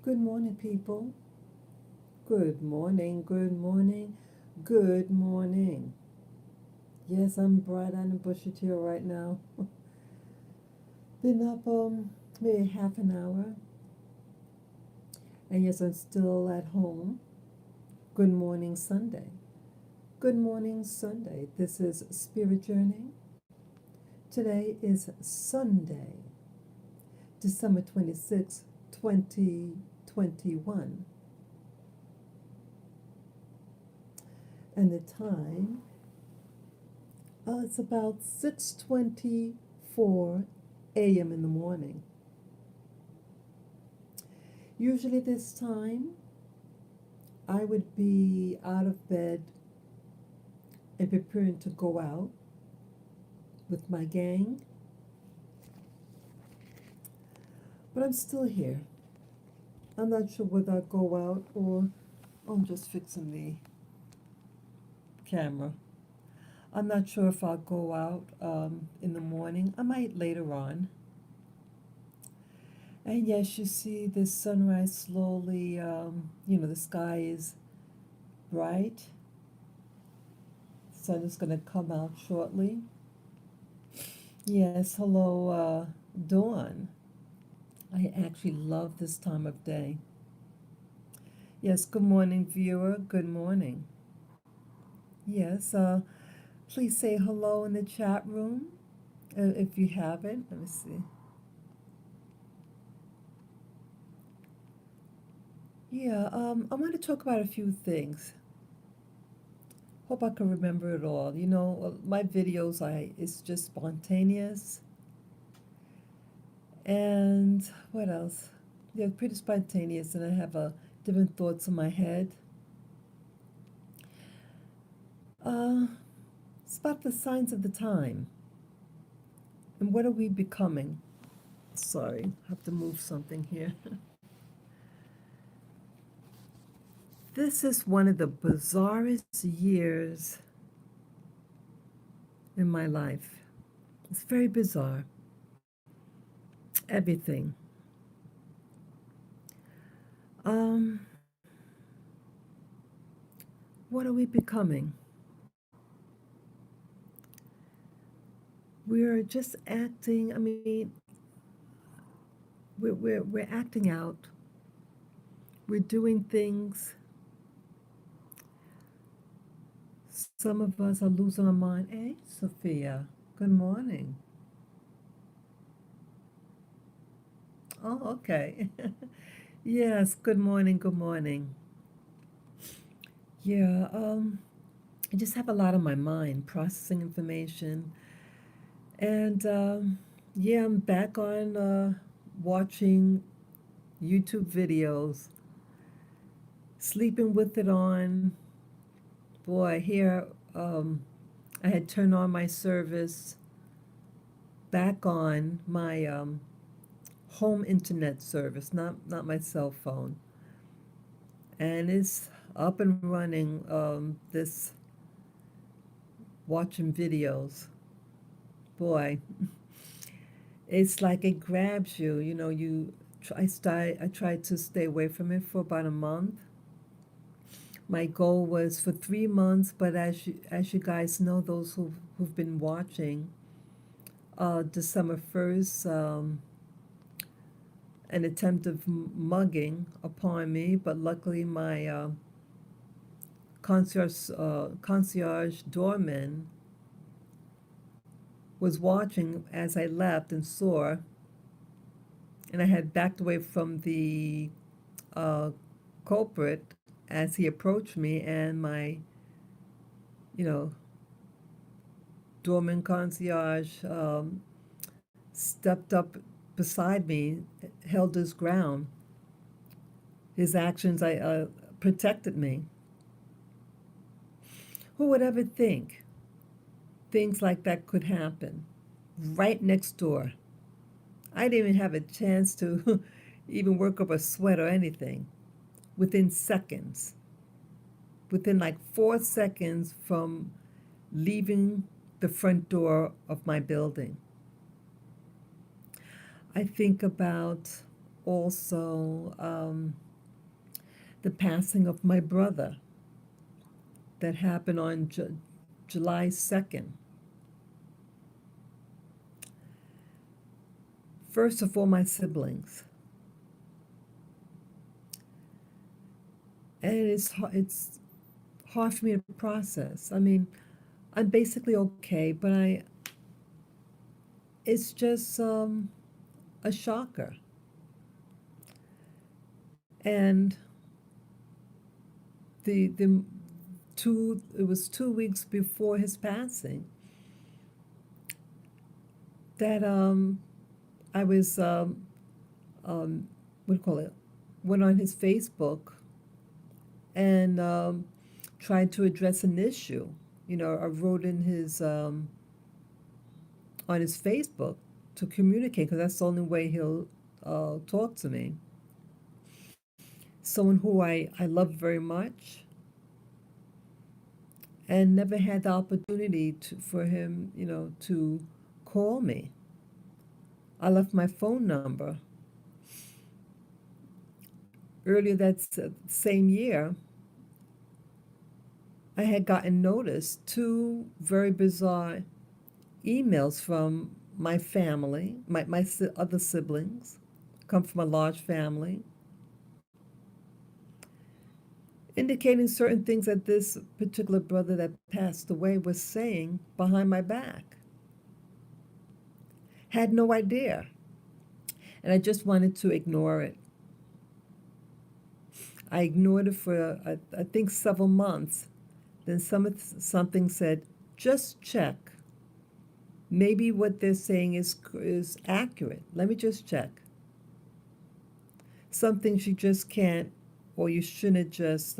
Good morning, people. Good morning, good morning, good morning. Yes, I'm bright eyed and bushy tail right now. Been up maybe half an hour, and yes, I'm still at home. Good morning, Sunday. Good morning, Sunday. This is Spirit Journey. Today is Sunday, December 26, 2021, and the time it's about 6:24 a.m. in the morning. Usually this time I would be out of bed and preparing to go out with my gang, but I'm still here. I'm not sure whether I'll go out or I'm just fixing the camera. I'm not sure if I'll go out in the morning. I might later on. And yes, you see the sunrise slowly, the sky is bright. The sun is going to come out shortly. Yes, hello, Dawn. I actually love this time of day. Yes, good morning, viewer. Good morning. Yes, please say hello in the chat room if you haven't. Let me see. Yeah, I want to talk about a few things. Hope I can remember it all. My videos, it's just spontaneous. And what else? They're pretty spontaneous, and I have different thoughts in my head. It's about the signs of the time. And what are we becoming? Sorry, I have to move something here. This is one of the bizarrest years in my life. It's very bizarre. Everything. What are we becoming? We're just acting, we're acting out. We're doing things. Some of us are losing our mind. Hey, Sophia, good morning. Oh, okay. Yes, good morning, good morning. Yeah, I just have a lot on my mind, processing information. And yeah, I'm back on watching YouTube videos, sleeping with it on. Boy, here I had turned on my service back on my home internet service, not my cell phone. And it's up and running, this watching videos. Boy, it's like it grabs you. I tried to stay away from it for about a month. My goal was for 3 months, but as you guys know, those who've been watching, December 1st, an attempt of mugging upon me, but luckily my concierge doorman was watching as I left and saw, and I had backed away from the uh, culprit as he approached me, and my, you know, doorman concierge stepped up beside me, held his ground. His actions protected me. Who would ever think things like that could happen right next door? I didn't even have a chance to even work up a sweat or anything. Within seconds, within like 4 seconds from leaving the front door of my building, I think about also the passing of my brother that happened on July 2nd. First of all, my siblings. And it's hard for me to process. I mean, I'm basically okay, but it's just a shocker. And the it was 2 weeks before his passing that I was what do you call it? Went on his Facebook and tried to address an issue. You know, I wrote in his on his Facebook to communicate because that's the only way he'll talk to me. Someone who I love very much and never had the opportunity for him, you know, to call me. I left my phone number. Earlier that same year, I had gotten notice two very bizarre emails from my family, my other siblings, come from a large family, indicating certain things that this particular brother that passed away was saying behind my back. Had no idea. And I just wanted to ignore it. I ignored it for, I think, several months. Then something said, just check. Maybe what they're saying is accurate. Let me just check. Some things you just can't, or you shouldn't just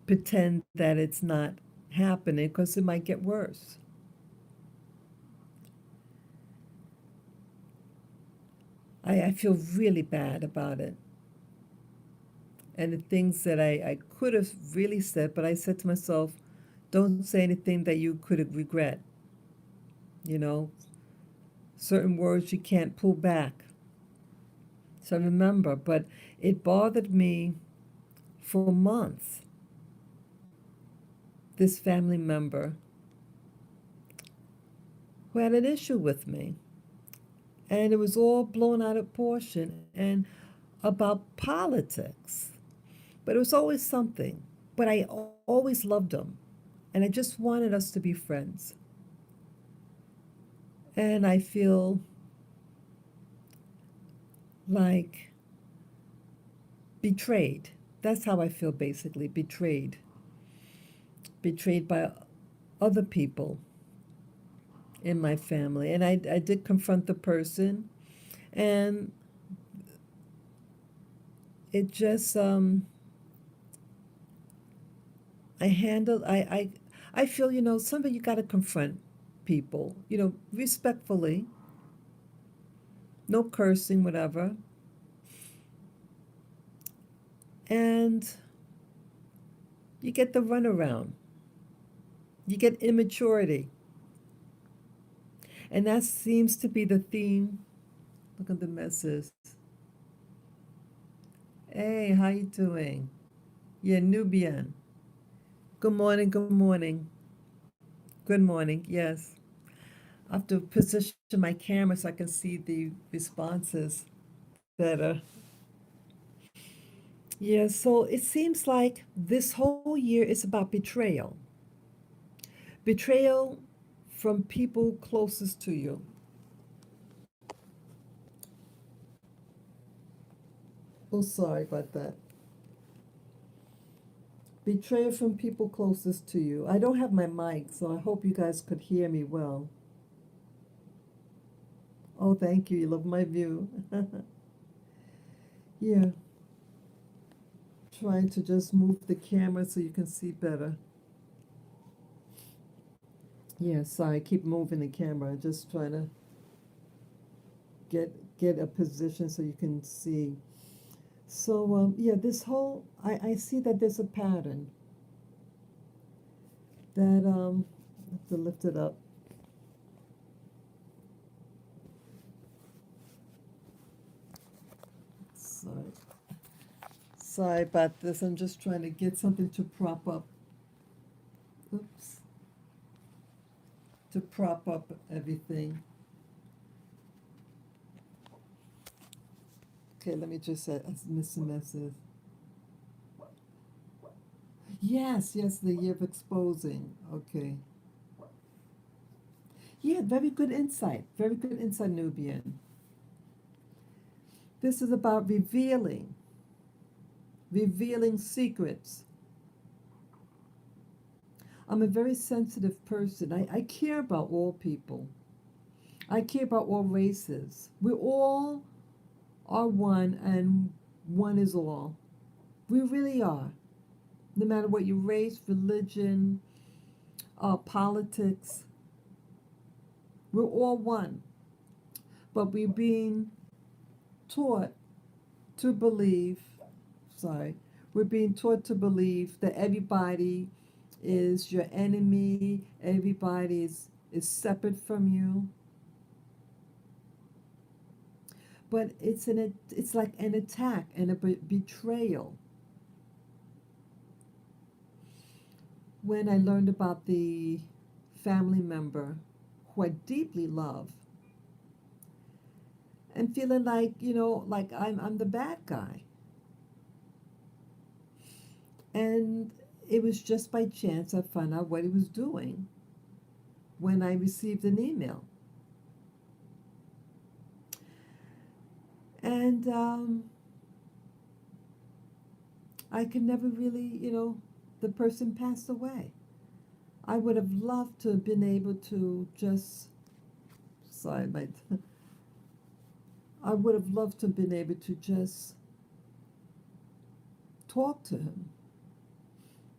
pretend that it's not happening because it might get worse. I feel really bad about it. And the things that I could have really said, but I said to myself, don't say anything that you could regret. You know, certain words you can't pull back. So I remember, but it bothered me for months. This family member who had an issue with me. And it was all blown out of proportion and about politics. But it was always something. But I always loved him. And I just wanted us to be friends. And I feel like betrayed. That's how I feel basically, betrayed. Betrayed by other people in my family. And I did confront the person, and it just I handled I feel, you know, somebody you got to confront people, you know, respectfully, no cursing, whatever. And you get the runaround. You get immaturity. And that seems to be the theme. Look at the message. Hey, how you doing? Yeah, Nubian. Good morning, good morning. Good morning, yes. I have to position my camera so I can see the responses better. Yeah, so it seems like this whole year is about betrayal. Betrayal from people closest to you. Oh, sorry about that. Betrayal from people closest to you. I don't have my mic, so I hope you guys could hear me well. Oh, thank you. You love my view. Yeah, trying to just move the camera so you can see better. Yeah, sorry, I keep moving the camera. Just trying to get a position so you can see. So yeah, this whole I see that there's a pattern that I have to lift it up. Sorry about this. I'm just trying to get something to prop up. Oops. To prop up everything. Okay, let me just say, miss a message. Yes, yes, the year of exposing. Okay. Yeah, very good insight. Very good insight, Nubian. This is about revealing secrets. I'm a very sensitive person. I care about all people. I care about all races. We all are one, and one is all. We really are. No matter what your race, religion, politics, we're all one. But we're being taught to believe, sorry, we're being taught to believe that everybody is your enemy, everybody is separate from you. But it's like an attack and a betrayal. When I learned about the family member who I deeply love, and feeling like, like I'm the bad guy. And it was just by chance I found out what he was doing when I received an email. And I could never really, the person passed away. I would have loved to have been able to just, sorry, I would have loved to have been able to just talk to him.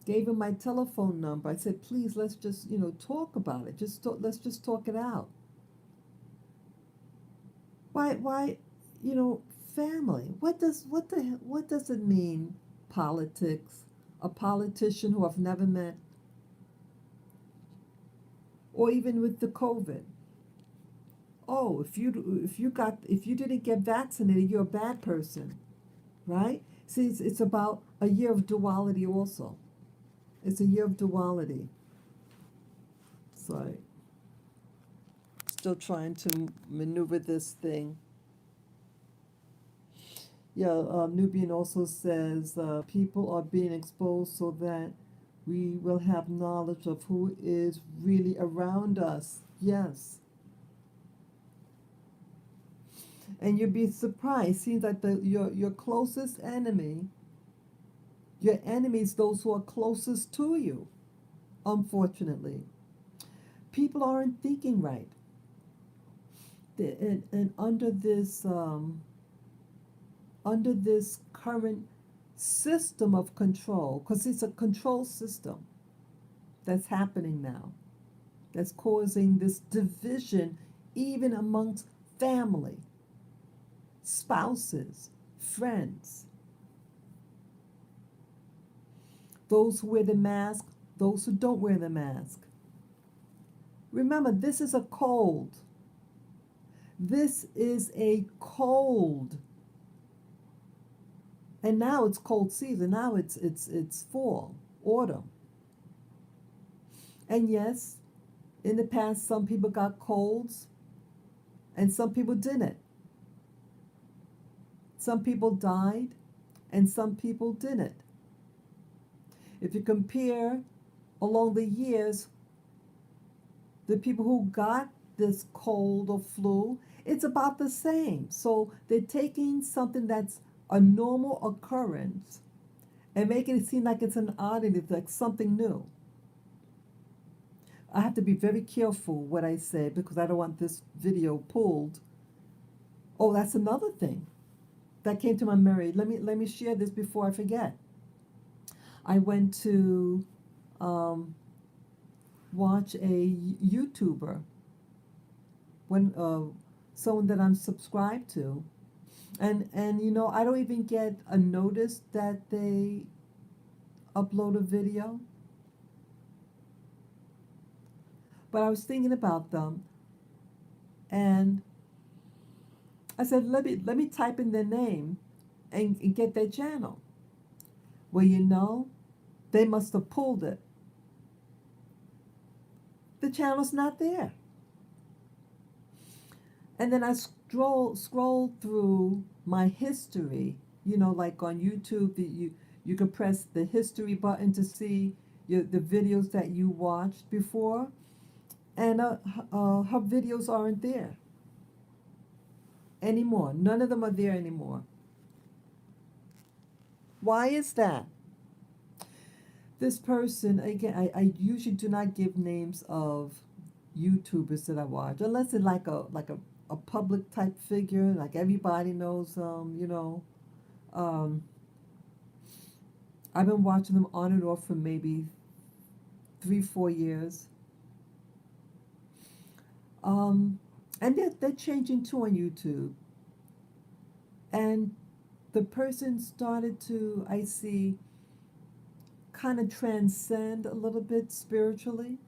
Gave him my telephone number. I said, please, let's just, talk about it. Let's just talk it out. Why, family? What does it mean? Politics? A politician who I've never met, or even with the COVID. Oh, if you didn't get vaccinated, you're a bad person, right? See, it's about a year of duality also. It's a year of duality. Sorry, still trying to maneuver this thing. Yeah, Nubian also says people are being exposed so that we will have knowledge of who is really around us. Yes. And you'd be surprised. Seems like your closest enemy, your enemies, those who are closest to you, unfortunately. People aren't thinking right. And under this current system of control, because it's a control system that's happening now, that's causing this division even amongst family, spouses, friends, those who wear the mask, those who don't wear the mask. Remember, this is a cold. This is a cold. And now it's cold season. Now it's fall, autumn. And yes, in the past some people got colds and some people didn't. Some people died and some people didn't. If you compare along the years, the people who got this cold or flu, it's about the same. So they're taking something that's a normal occurrence and making it seem like it's an oddity, like something new. I have to be very careful what I say because I don't want this video pulled. Oh, that's another thing that came to my memory. Let me share this before I forget. I went to watch a YouTuber, when someone that I'm subscribed to, and I don't even get a notice that they upload a video. But I was thinking about them, and I said, let me type in their name and get their channel. Well, you know, they must have pulled it. The channel's not there. And then I scroll through my history. You know, like on YouTube, you can press the history button to see the videos that you watched before, and her videos aren't there anymore. None of them are there anymore. Why is that? This person, again, I usually do not give names of YouTubers that I watch unless it's like a public type figure, like everybody knows you know. Um, I've been watching them on and off for maybe 3, 4 years. Um, and they're changing too on YouTube. And the person started to, I see, kind of transcend a little bit spiritually.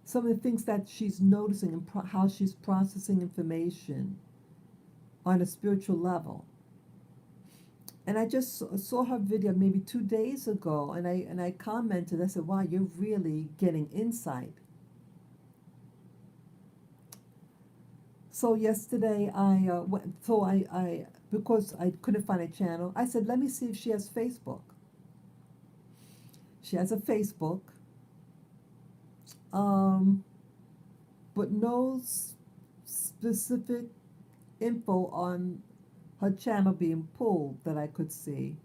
Some of the things that she's noticing and how she's processing information on a spiritual level. And I just saw her video maybe 2 days ago, and I commented. I said, "Wow, you're really getting insight." So yesterday I went. So I because I couldn't find a channel, I said, "Let me see if she has Facebook." She has a Facebook, um, but no specific info on her channel being pulled that I could see.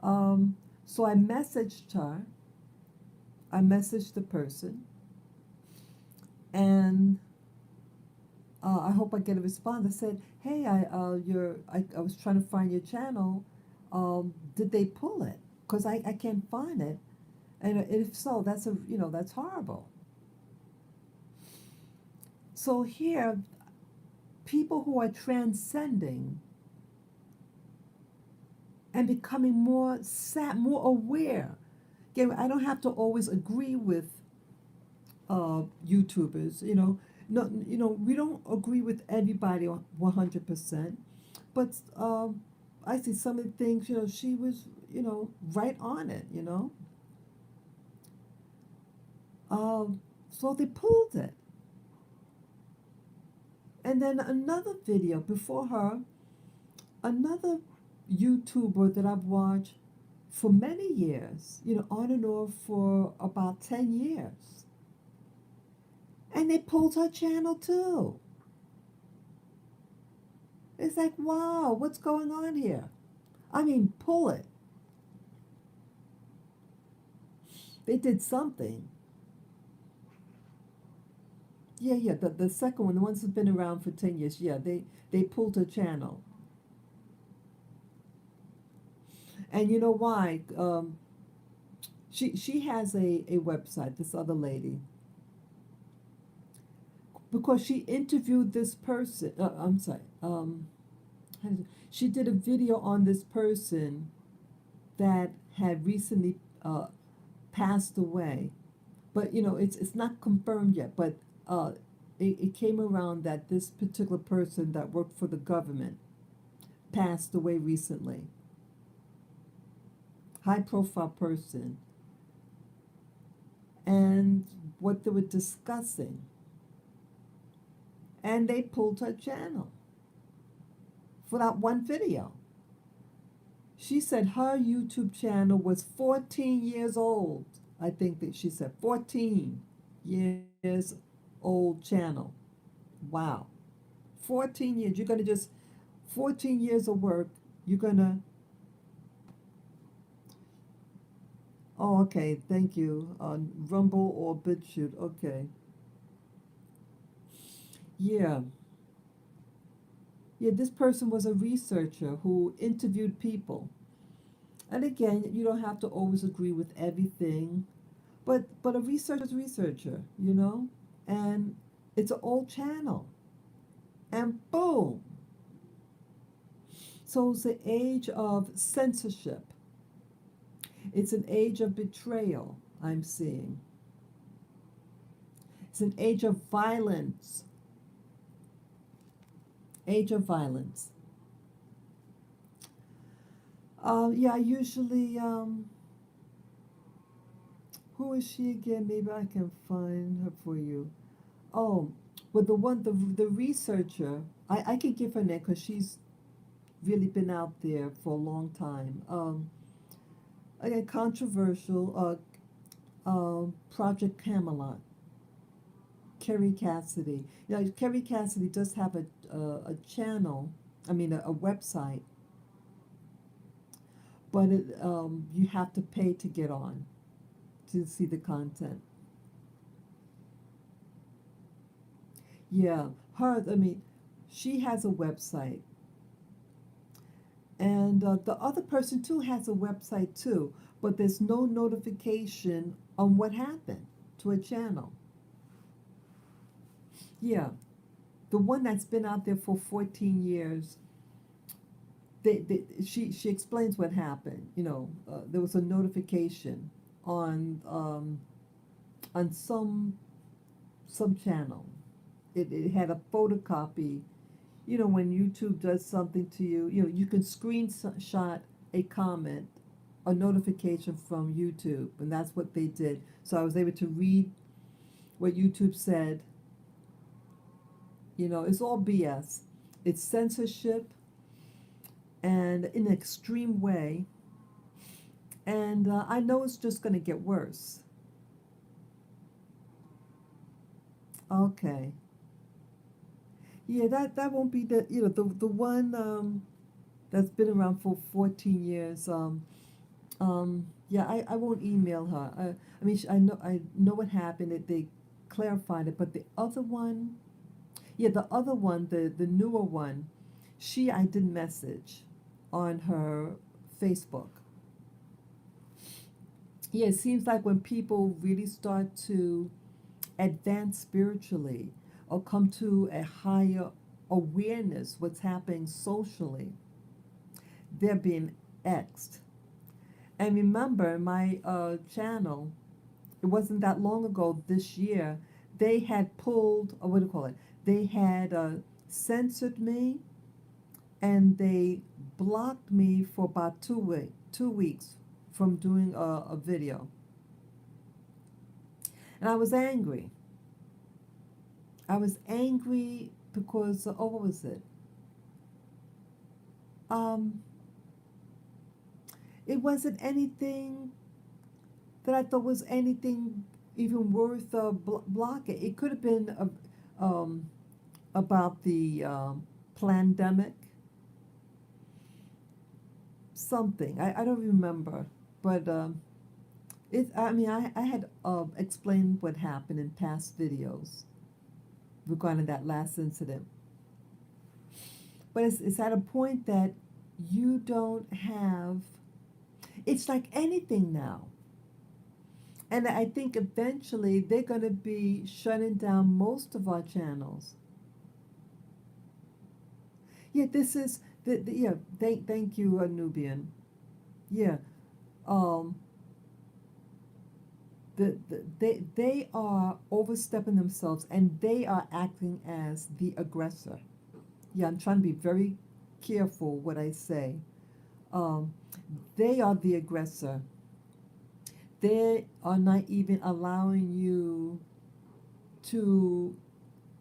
So I messaged her. I messaged the person, and I hope I get a response. I said, "Hey, I was trying to find your channel. Did they pull it? Because I can't find it. And if so, that's horrible." So here, people who are transcending and becoming more aware. Again, I don't have to always agree with YouTubers. No, we don't agree with everybody 100%. But I see some of the things. She was right on it. So they pulled it. And then another video before her, another YouTuber that I've watched for many years, on and off for about 10 years. And they pulled her channel too. It's like, wow, what's going on here? I mean, pull it. They did something. Yeah, the second one, the ones that's been around for 10 years, yeah, they pulled her channel. And you know why? She has a website, this other lady, because she interviewed this person. I'm sorry. She did a video on this person that had recently passed away, but it's not confirmed yet. But it came around that this particular person that worked for the government passed away recently. High profile person, and what they were discussing, and they pulled her channel for that one video. She said her YouTube channel was 14 years old. I think that she said 14 years old channel. Wow. 14 years. You're going to just, 14 years of work, you're going to, oh, okay, thank you. Rumble or BitChute. Okay. Yeah. Yeah, this person was a researcher who interviewed people. And again, you don't have to always agree with everything, but a researcher's a researcher. And it's an old channel. And boom. So it's the age of censorship. It's an age of betrayal, I'm seeing. It's an age of violence. Age of violence. Yeah, I usually, who is she again? Maybe I can find her for you. Oh, well, the researcher, I can give her name because she's really been out there for a long time. Again, controversial, Project Camelot, Kerry Cassidy. You know, Kerry Cassidy does have a channel, I mean, a website, but you have to pay to get on to see the content. Yeah, I mean, she has a website, and the other person too has a website too, but there's no notification on what happened to a channel. Yeah, the one that's been out there for 14 years, she explains what happened. You know, there was a notification on um, on some channel. It had a photocopy. You know, when YouTube does something to you, you know, you can screenshot a comment, a notification from YouTube, and that's what they did. So I was able to read what YouTube said. You know, it's all BS. It's censorship and in an extreme way. And I know it's just going to get worse. Okay. Yeah, that won't be the one that's been around for 14 years. Yeah, I won't email her. I mean, I know what happened. They clarified it, but the other one, yeah, the other one, the newer one, I didn't message on her Facebook. Yeah, it seems like when people really start to advance spiritually or come to a higher awareness what's happening socially, they're being X'd. And remember, my channel, it wasn't that long ago this year, they had pulled, or what do you call it? They had censored me and they blocked me for about 2 weeks from doing a video. And I was angry. I was angry because, oh, what was it? Um, it wasn't anything that I thought was anything even worth blocking. It could have been about the pandemic, something. I don't remember, but I mean, I had explained what happened in past videos regarding that last incident. But it's at a point that you don't have, it's like anything now. And I think eventually they're going to be shutting down most of our channels. Yeah, this is yeah. Thank you, Nubian. Yeah, um, they are overstepping themselves and they are acting as the aggressor. Yeah, I'm trying to be very careful what I say. Um, they are the aggressor. They are not even allowing you to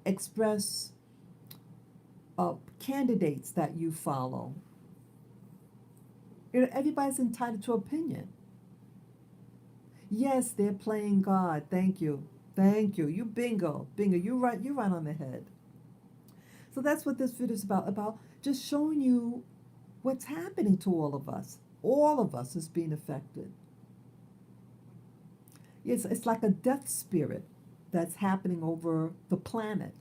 express candidates that you follow. You know, everybody's entitled to opinion. Yes, they're playing God. Thank you. Thank you. You bingo. Bingo. You're right on the head. So that's what this video is about just showing you what's happening to all of us. All of us is being affected. It's like a death spirit that's happening over the planet.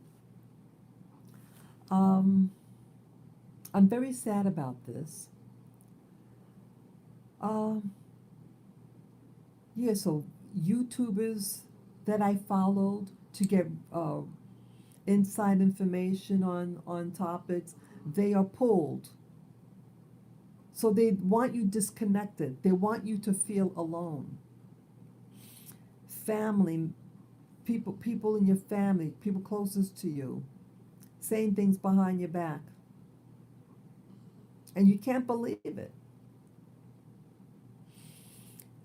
Um, I'm very sad about this. Um, yeah, so YouTubers that I followed to get inside information on topics, they are pulled. So they want you disconnected. They want you to feel alone. Family, people in your family, people closest to you, saying things behind your back. And you can't believe it.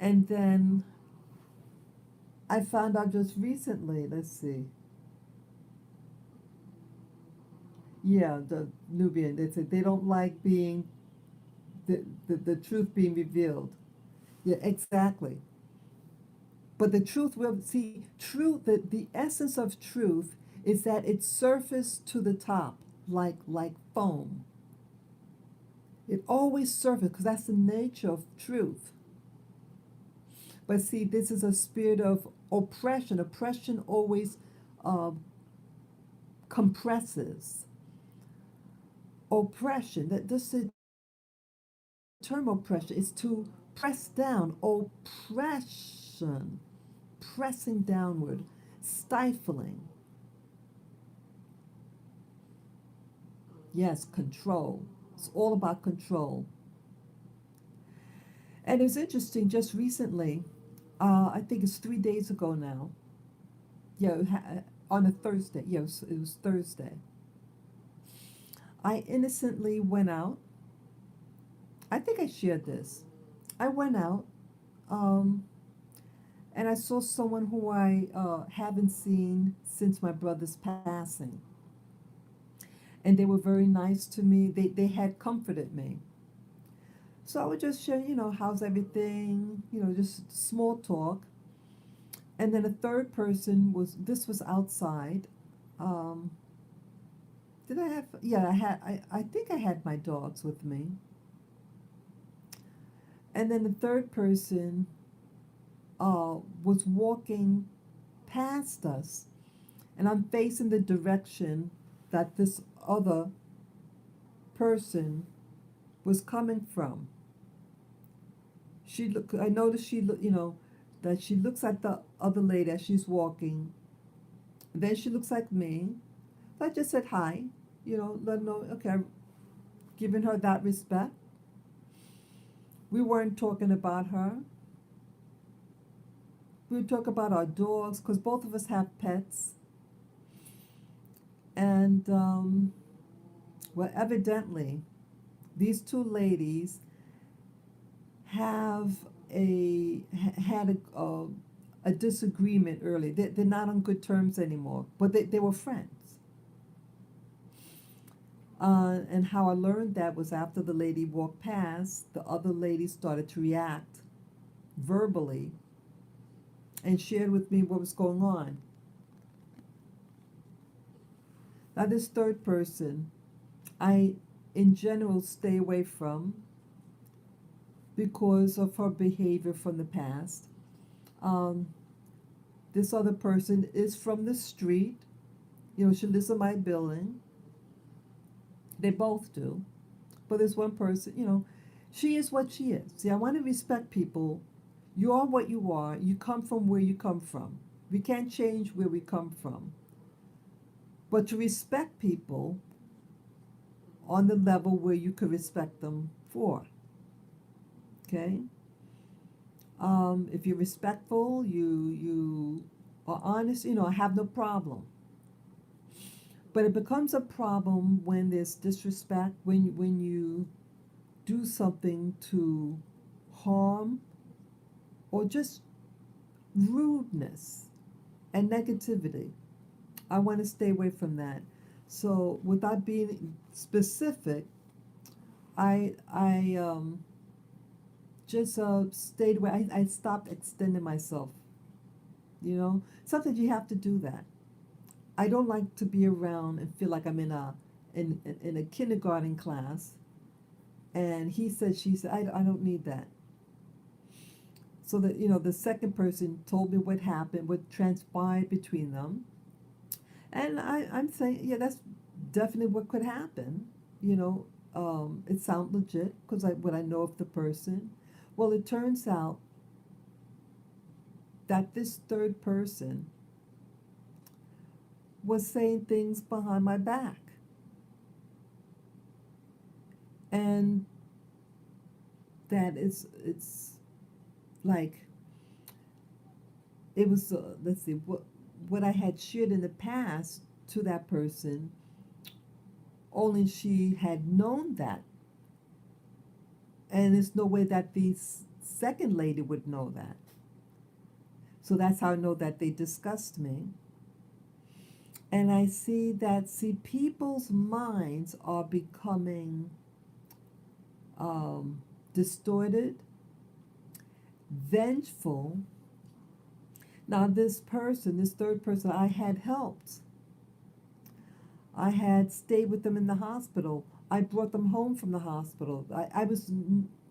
And then I found out just recently, let's see, yeah, the Nubian, they said they don't like being, the truth being revealed. Yeah, exactly. But the truth will, see, truth, the essence of truth is that it surfaces to the top like foam. It always surfaces because that's the nature of truth. But see, this is a spirit of oppression. Oppression always uh, compresses. Oppression, that this is the term oppression is to press down. Oppression, pressing downward, stifling. Yes, control. It's all about control. And it's interesting, just recently, I think it's 3 days ago now. Yeah, on a Thursday. Yes, it was Thursday. I innocently went out. I think I shared this. I went out, um, and I saw someone who I haven't seen since my brother's passing. And they were very nice to me. They had comforted me. So I would just share, how's everything, just small talk. And then a third person this was outside. Um, did I have, yeah, I think I had my dogs with me. And then the third person was walking past us, and I'm facing the direction that this other person was coming from. I noticed that she looks at the other lady as she's walking. Then she looks at me. So I just said hi, let her know, okay, I'm giving her that respect. We weren't talking about her. We would talk about our dogs because both of us have pets. And, well, evidently, these two ladies have had a disagreement early. They're not on good terms anymore, but they were friends. And how I learned that was after the lady walked past, the other lady started to react verbally and shared with me what was going on. Now, this third person, I in general stay away from because of her behavior from the past. Um, this other person is from the street. She lives in my building. They both do. But there's one person, she is what she is. See, I want to respect people. You are what you are. You come from where you come from. We can't change where we come from. But to respect people on the level where you could respect them for. Okay? If you're respectful, you are honest, I have no problem. But it becomes a problem when there's disrespect, when you do something to harm or just rudeness and negativity. I want to stay away from that. So without being specific, I just stayed away. I stopped extending myself. Sometimes you have to do that. I don't like to be around and feel like I'm in a kindergarten class. And he said, she said, I don't need that. So that the second person told me what happened, what transpired between them, and I'm saying, yeah, that's definitely what could happen. You know, it sounds legit because what I know of the person. Well, it turns out that this third person was saying things behind my back, and that it's like it was. Let's see what I had shared in the past to that person. Only she had known that And there's no way that the second lady would know that. So that's how I know that they disgust me. And I see that, people's minds are becoming distorted, vengeful. Now, this person, this third person, I had helped. I had stayed with them in the hospital. I brought them home from the hospital. I was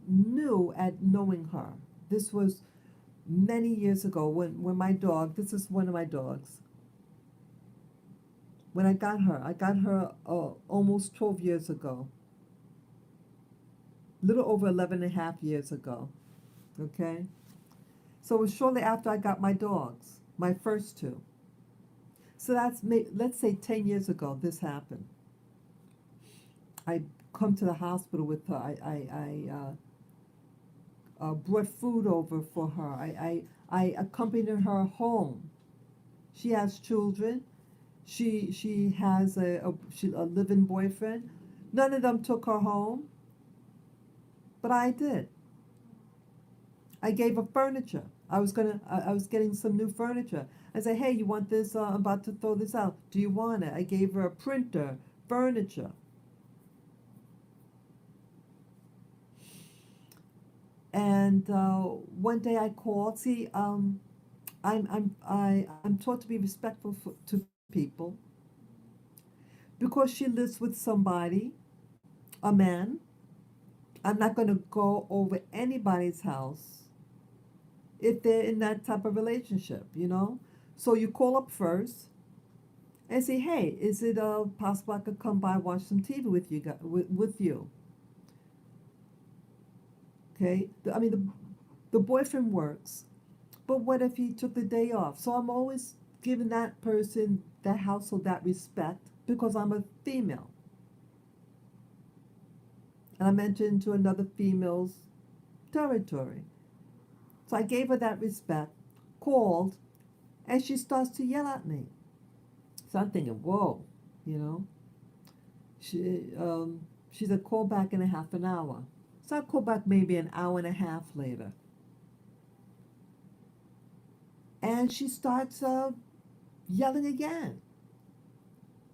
new at knowing her. This was many years ago when my dog, this is one of my dogs. When I got her almost 12 years ago. Little over 11 and a half years ago. Okay? So it was shortly after I got my dogs, my first two. So that's, let's say 10 years ago, this happened. I come to the hospital with her. I brought food over for her. I accompanied her home. She has children. She has a live-in boyfriend. None of them took her home, but I did. I gave her furniture. I was getting some new furniture. I said, hey, you want this? I'm about to throw this out. Do you want it? I gave her a printer, furniture. And one day I called. See, I'm taught to be respectful to people. Because she lives with somebody, a man, I'm not going to go over anybody's house if they're in that type of relationship, you know? So you call up first and say, hey, is it possible I could come by watch some TV with you? With you? Okay? The boyfriend works, but what if he took the day off? So I'm always giving that person, that household, that respect because I'm a female. And I'm entered into another female's territory. So I gave her that respect, called, and she starts to yell at me. So I'm thinking, whoa, you know. She said, call back in a half an hour. So I call back maybe an hour and a half later. And she starts yelling again.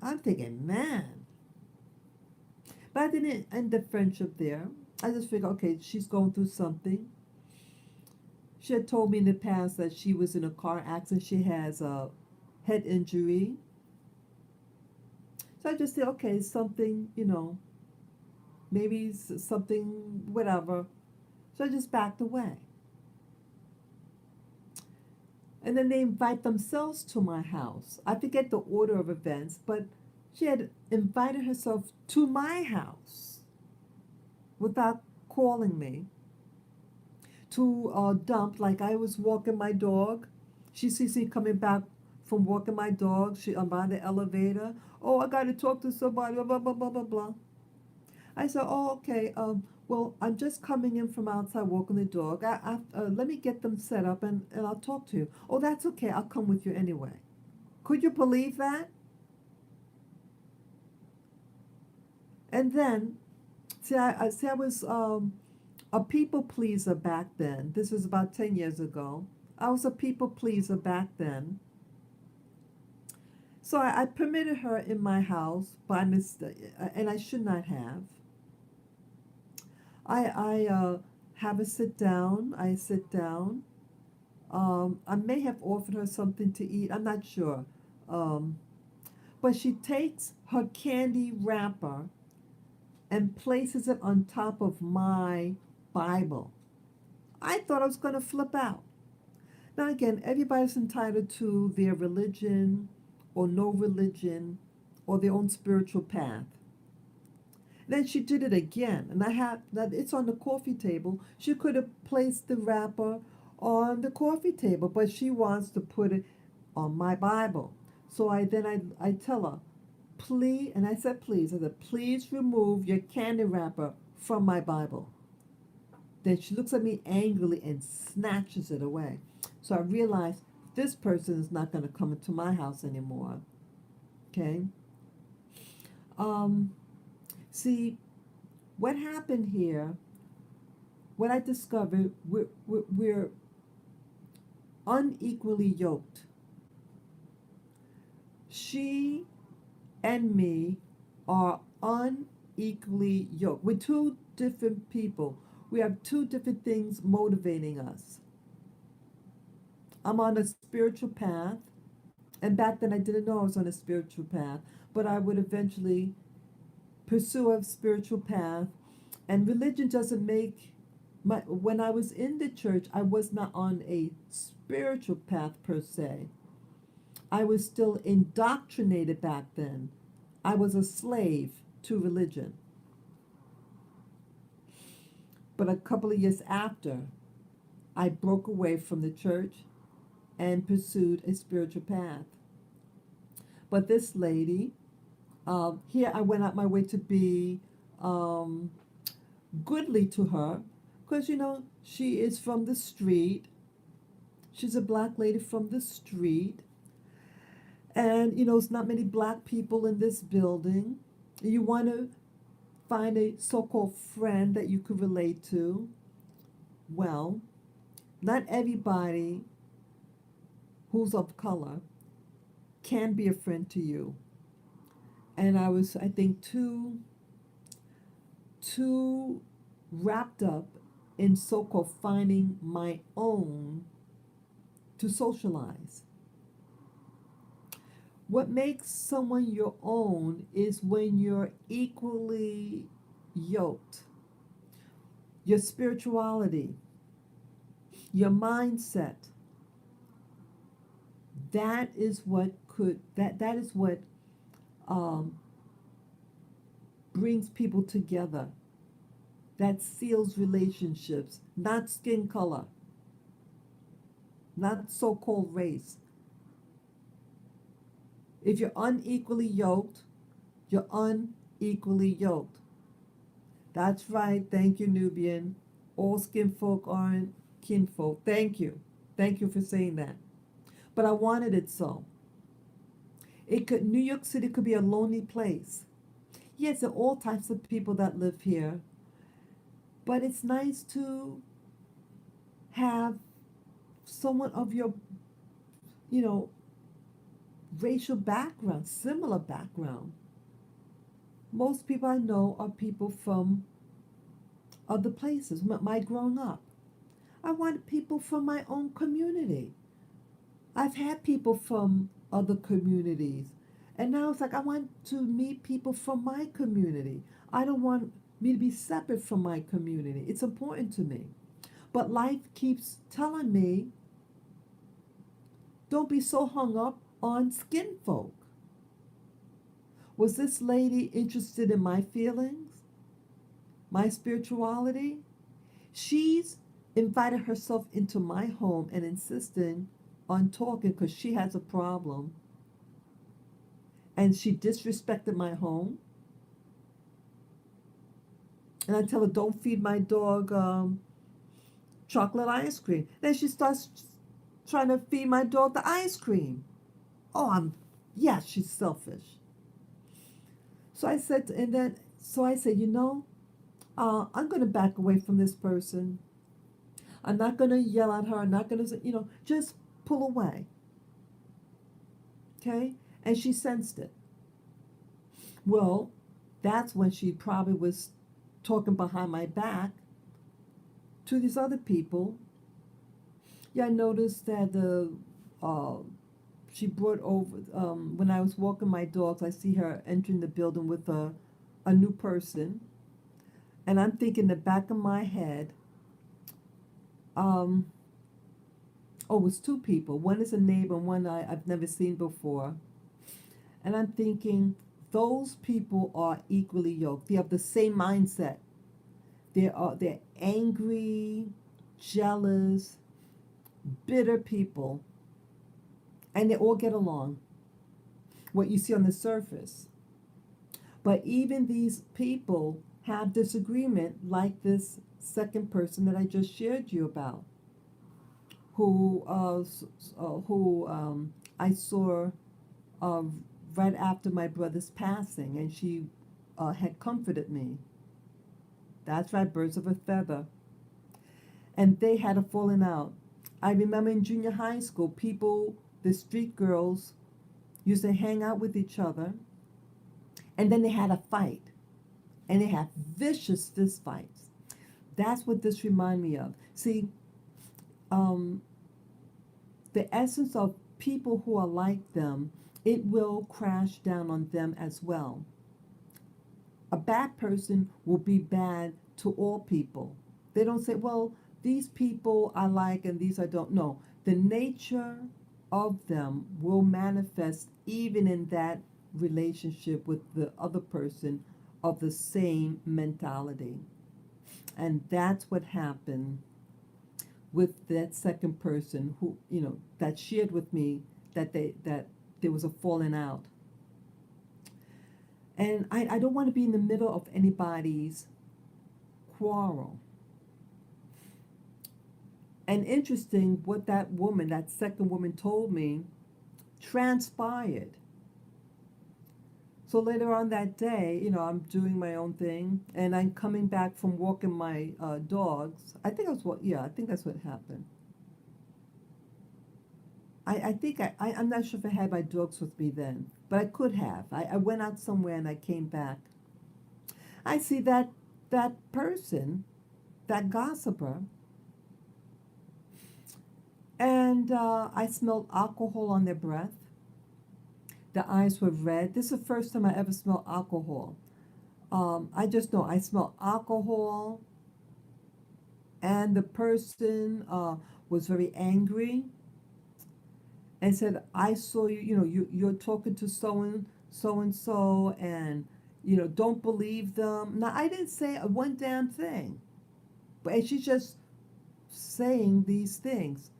I'm thinking, man. But I didn't end the friendship there. I just figured, okay, she's going through something. She had told me in the past that she was in a car accident. She has a head injury. So I just said, okay, something, you know, maybe something, whatever. So I just backed away. And then they invite themselves to my house. I forget the order of events, but she had invited herself to my house without calling me to dump. Like I was walking my dog. She sees me coming back from walking my dog. I'm by the elevator. Oh, I got to talk to somebody, blah, blah, blah, blah, blah, blah. I said, oh, okay. Well, I'm just coming in from outside walking the dog. Let me get them set up and I'll talk to you. Oh, that's okay. I'll come with you anyway. Could you believe that? And then, I was a people pleaser back then. This was about 10 years ago. I was a people pleaser back then. So I permitted her in my house by mistake, and I should not have. I have her sit down. I sit down. I may have offered her something to eat. I'm not sure. But she takes her candy wrapper and places it on top of my Bible. I thought I was going to flip out. Now, again, everybody's entitled to their religion or no religion or their own spiritual path. Then she did it again, and I had that it's on the coffee table. She could have placed the wrapper on the coffee table, but she wants to put it on my Bible. So I tell her, please, and I said, please, please remove your candy wrapper from my Bible. Then she looks at me angrily and snatches it away. So I realized this person is not going to come into my house anymore. Okay? See, what happened here what I discovered, we're unequally yoked. She and me are unequally yoked. We're two different people. We have two different things motivating us. I'm on a spiritual path, and back then I didn't know I was on a spiritual path, but I would eventually pursue a spiritual path. And religion doesn't make my, when I was in the church, I was not on a spiritual path per se. I was still indoctrinated back then. I was a slave to religion. But a couple of years after, I broke away from the church and pursued a spiritual path. But this lady, here I went out my way to be um, goodly to her, because she is from the street. She's a black lady from the street, and it's not many black people in this building. You want to find a so-called friend that you could relate to. Well, not everybody who's of color can be a friend to you. And I was, I think, too wrapped up in so-called finding my own to socialize. What makes someone your own is when you're equally yoked. Your spirituality, your mindset, that is what um, brings people together. That seals relationships, not skin color, not so-called race. If you're unequally yoked, you're unequally yoked. That's right. Thank you, Nubian. All skin folk aren't kinfolk. Thank you. Thank you for saying that. But I wanted it so. New York City could be a lonely place. Yes, there are all types of people that live here. But it's nice to have someone of your, you know, racial background, similar background. Most people I know are people from other places. My growing up, I wanted people from my own community. I've had people from other communities, and now it's like I want to meet people from my community. I don't want me to be separate from my community. It's important to me. But life keeps telling me, don't be so hung up on skin folk. Was this lady interested in my feelings, my spirituality? She's invited herself into my home and insisting on talking because she has a problem. And she disrespected my home. And I tell her, don't feed my dog chocolate ice cream. Then she starts trying to feed my dog the ice cream. Yeah, she's selfish. So I said, I'm going to back away from this person. I'm not going to yell at her. I'm not going to, just pull away. Okay? And she sensed it. Well, that's when she probably was talking behind my back to these other people. Yeah, I noticed that she brought over, when I was walking my dogs, I see her entering the building with a new person. And I'm thinking in the back of my head, it was two people. One is a neighbor and one I've never seen before. And I'm thinking, those people are equally yoked. They have the same mindset. They're angry, jealous, bitter people, and they all get along. What you see on the surface. But even these people have disagreement, like this second person that I just shared you about, who I saw uh, right after my brother's passing, and she had comforted me. That's right, birds of a feather. and they had a falling out. I remember in junior high school, people, the street girls, used to hang out with each other, and then they had a fight, and they had vicious fist fights. That's what this reminded me of. See, um, the essence of people who are like them, it will crash down on them as well. A bad person will be bad to all people. They don't say, well, these people I like and these I don't. No, the nature of them will manifest even in that relationship with the other person of the same mentality. And that's what happened with that second person who, that shared with me that there was a falling out. And I don't want to be in the middle of anybody's quarrel. And interesting what that woman, that second woman, told me transpired. So later on that day, I'm doing my own thing, and I'm coming back from walking my dogs. I think that's what happened. I think I'm not sure if I had my dogs with me then, but I could have. I went out somewhere and I came back. I see that person, that gossiper, and I smelled alcohol on their breath. The eyes were red. This is the first time I ever smelled alcohol. I just know I smelled alcohol, and the person was very angry and said, "I saw you. You're talking to so and so, and don't believe them." Now I didn't say one damn thing, but she's just saying these things.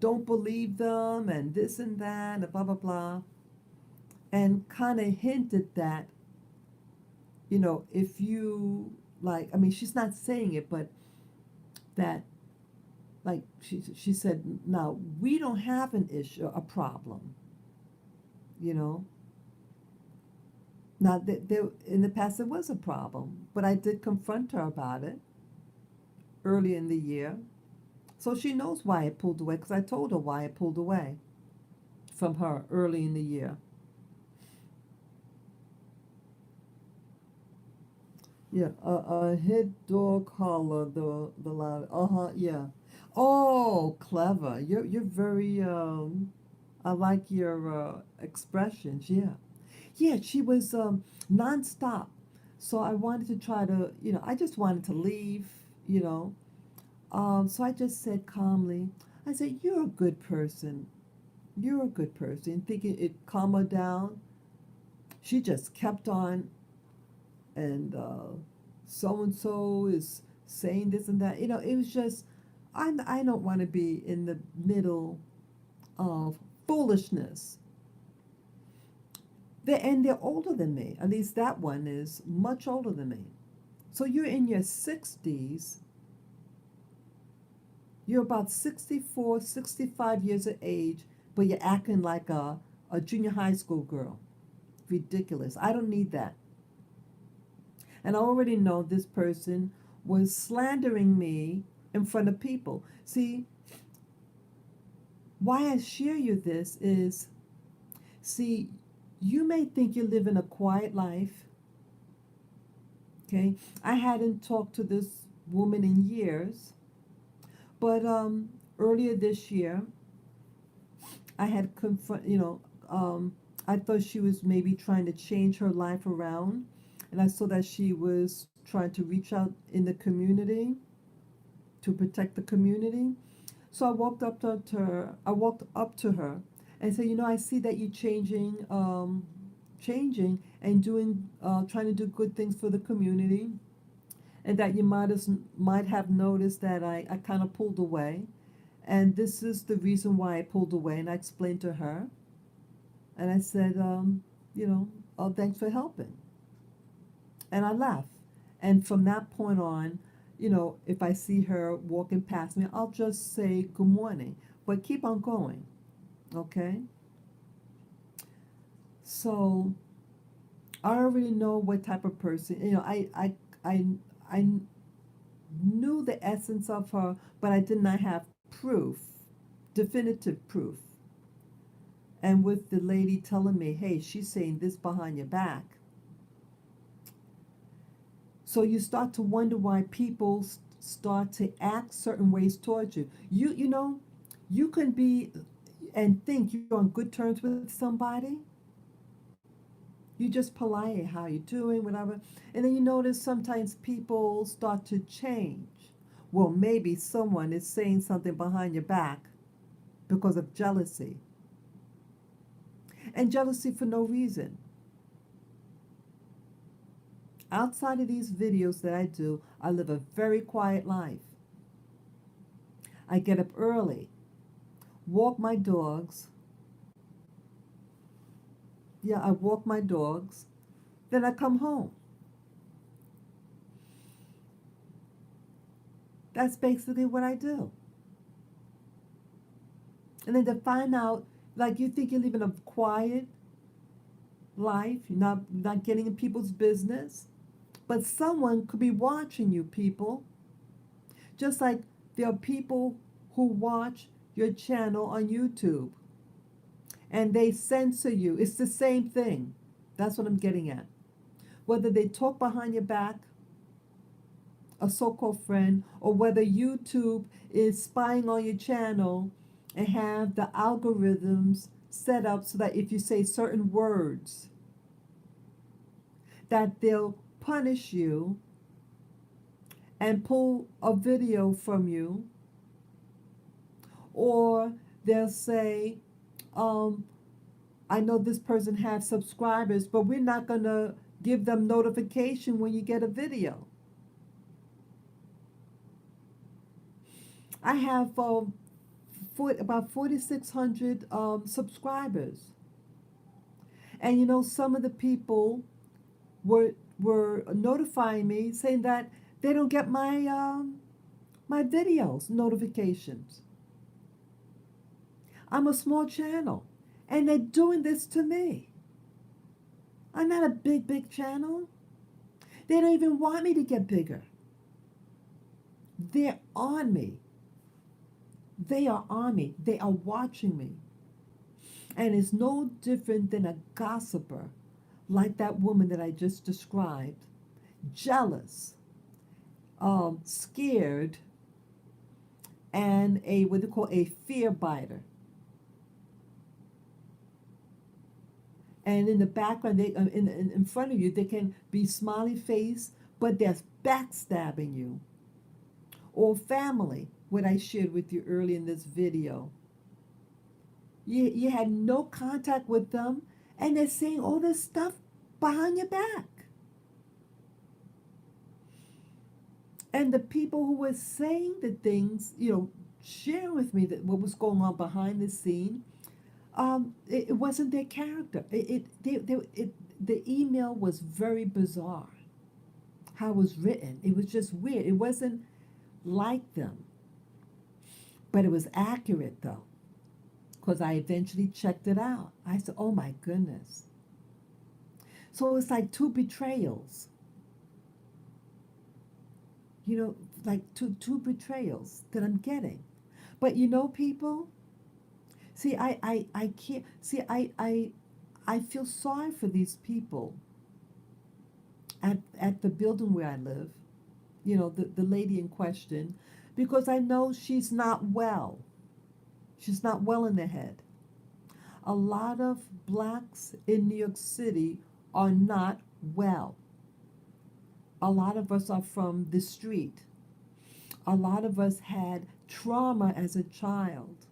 Don't believe them, and this and that, and blah blah blah, and kind of hinted that if you like, I mean, she's not saying it, but that, like, she said, now we don't have an issue, a problem, you know. Now, there in the past there was a problem, but I did confront her about it early in the year, so she knows why I pulled away because I told her why I pulled away from her early in the year. Yeah, a head dog collar, the loud. Yeah. Oh, clever. You're very I like your expressions. Yeah. Yeah, she was nonstop. So I wanted to try to, I just wanted to leave, you know. So I just said calmly, I said, "You're a good person. You're a good person." Thinking it calm her down. She just kept on, and so and so is saying this and that. It was just, I don't want to be in the middle of foolishness. They're older than me. At least that one is much older than me. So you're in your 60s. You're about 64, 65 years of age, but you're acting like a junior high school girl. Ridiculous. I don't need that. And I already know this person was slandering me in front of people. See, why I share you this is, see, you may think you're living a quiet life. Okay, I hadn't talked to this woman in years, but earlier this year, I had I thought she was maybe trying to change her life around, and I saw that she was trying to reach out in the community to protect the community. So I walked up to her. I walked up to her and said, "I see that you're changing and doing, trying to do good things for the community, and that you might have noticed that I kind of pulled away, and this is the reason why I pulled away." And I explained to her, and I said, you know, "Oh, thanks for helping," and I left. And from that point on, if I see her walking past me, I'll just say good morning, but keep on going, okay? So I already know what type of person, I knew the essence of her, but I did not have proof, definitive proof. And with the lady telling me, hey, she's saying this behind your back. So you start to wonder why people start to act certain ways towards you. You know, you can be and think you're on good terms with somebody. You just polite, how you doing, whatever. And then you notice sometimes people start to change. Well, maybe someone is saying something behind your back because of jealousy. And jealousy for no reason. Outside of these videos that I do, I live a very quiet life. I get up early, walk my dogs. Yeah, I walk my dogs. Then I come home. That's basically what I do. And then to find out, like you think you're living a quiet life, you're not getting in people's business, but someone could be watching you, people. Just like there are people who watch your channel on YouTube and they censor you. It's the same thing. That's what I'm getting at. Whether they talk behind your back, a so-called friend, or whether YouTube is spying on your channel and have the algorithms set up so that if you say certain words, that they'll punish you and pull a video from you, or they'll say, I know this person has subscribers, but we're not going to give them notification when you get a video. I have about 4,600 subscribers. And you know, some of the people were notifying me saying that they don't get my videos notifications. I'm a small channel, and they're doing this to me. I'm not a big channel. They don't even want me to get bigger. They're on me. They are on me. They are watching me. And it's no different than a gossiper, like that woman that I just described, jealous, scared, and a what they call a fear biter. And in the background, they in front of you, they can be smiley face, but they're backstabbing you. Or family, what I shared with you earlier in this video. You had no contact with them, and they're saying all this stuff behind your back. And the people who were saying the things, you know, sharing with me that what was going on behind the scene, it wasn't their character. The email was very bizarre. How it was written, it was just weird. It wasn't like them, but it was accurate though, because I eventually checked it out. I said, "Oh my goodness!" So it's like two betrayals. You know, like two betrayals that I'm getting. But you know, people, see, I can't see I feel sorry for these people at the building where I live, you know, the lady in question, because I know she's not well. She's not well in the head. A lot of blacks in New York City are not well. A lot of us are from the street. A lot of us had trauma as a child.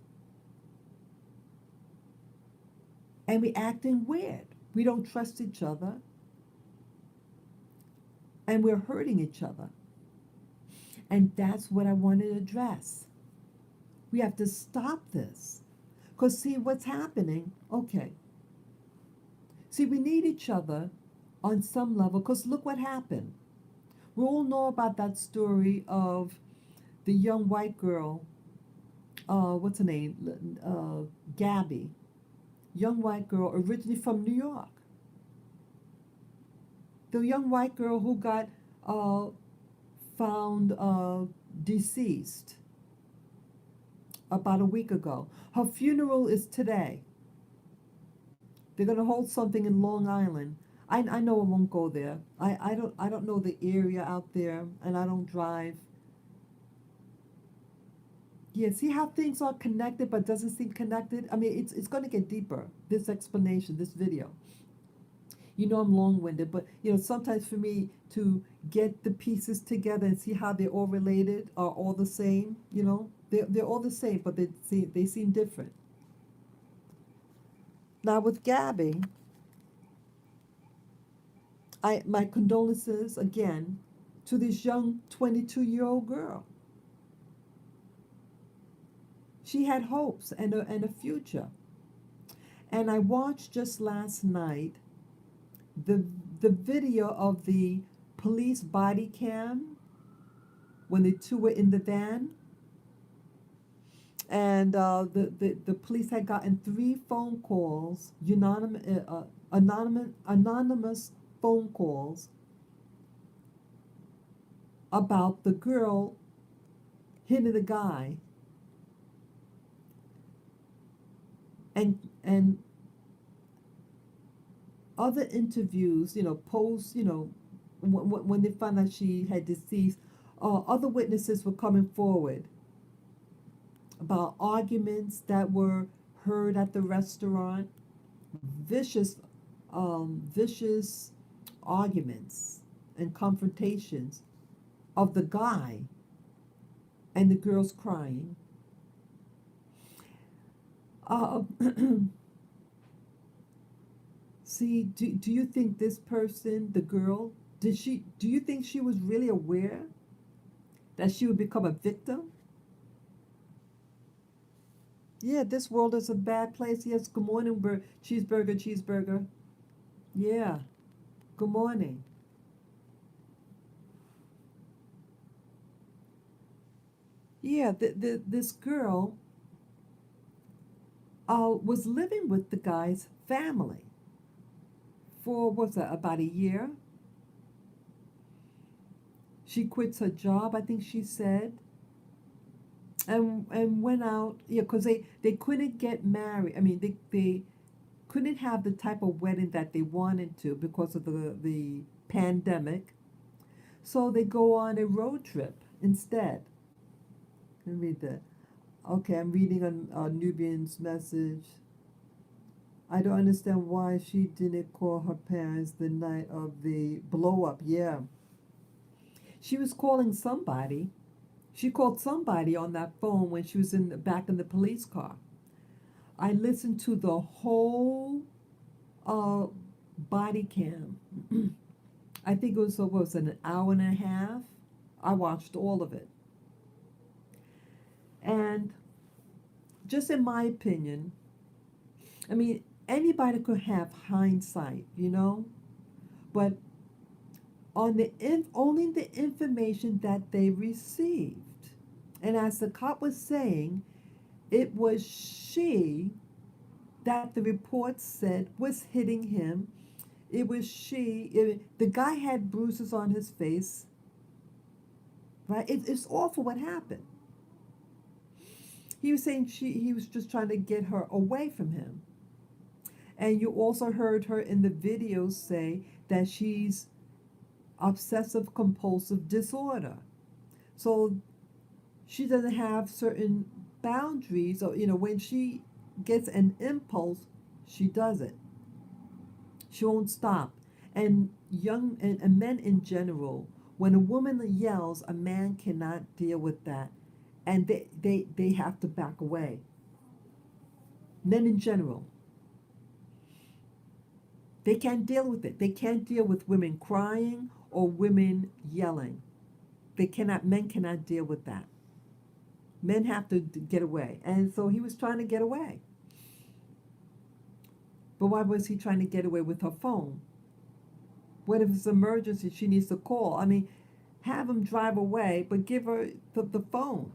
And we acting weird. We don't trust each other. And we're hurting each other. And that's what I want to address. We have to stop this. Because see what's happening, okay. See, we need each other on some level, because look what happened. We all know about that story of the young white girl, what's her name? Gabby. Young white girl, originally from New York. The young white girl who got found deceased about a week ago. Her funeral is today. They're gonna hold something in Long Island. I know I won't go there. I don't know the area out there, and I don't drive. Yeah, see how things are connected but doesn't seem connected? I mean, it's gonna get deeper, this explanation, this video. You know I'm long-winded, but sometimes for me to get the pieces together and see how they're all related, are all the same, they're all the same, but they seem different. Now with Gabby, my condolences again to this young 22-year-old girl. She had hopes and a future. And I watched just last night the the video of the police body cam when the two were in the van, and the police had gotten three phone calls, anonymous phone calls about the girl hitting the guy, and other interviews, post, when they found out she had deceased, other witnesses were coming forward about arguments that were heard at the restaurant, vicious, vicious arguments and confrontations of the guy and the girls crying. Uh, See, do you think this person, the girl, do you think she was really aware that she would become a victim? Yeah, this world is a bad place. Yes, good morning, cheeseburger. Yeah, good morning. Yeah, this girl was living with the guy's family for, what's that, about a year. She quits her job, I think she said, and went out, yeah, because they couldn't get married. I mean, they couldn't have the type of wedding that they wanted to because of the pandemic. So they go on a road trip instead. Let me read that. Okay, I'm reading a Nubian's message. I don't understand why she didn't call her parents the night of the blow up. Yeah. She was calling somebody. She called somebody on that phone when she was back in the police car. I listened to the whole uh, body cam. I think it was an hour and a half. I watched all of it. And just in my opinion, I mean, anybody could have hindsight, but only the information that they received. And as the cop was saying, it was she that the report said was hitting him. It was the guy had bruises on his face, right? It's awful what happened. He was saying he was just trying to get her away from him. And you also heard her in the video say that she's obsessive compulsive disorder. So she doesn't have certain boundaries, or when she gets an impulse, she does it. She won't stop. And and men in general, when a woman yells, a man cannot deal with that, and they have to back away. Men in general, they can't deal with it. They can't deal with women crying or women yelling. Men cannot deal with that. Men have to get away. And so he was trying to get away. But why was he trying to get away with her phone? What if it's an emergency she needs to call? I mean, have him drive away, but give her the phone.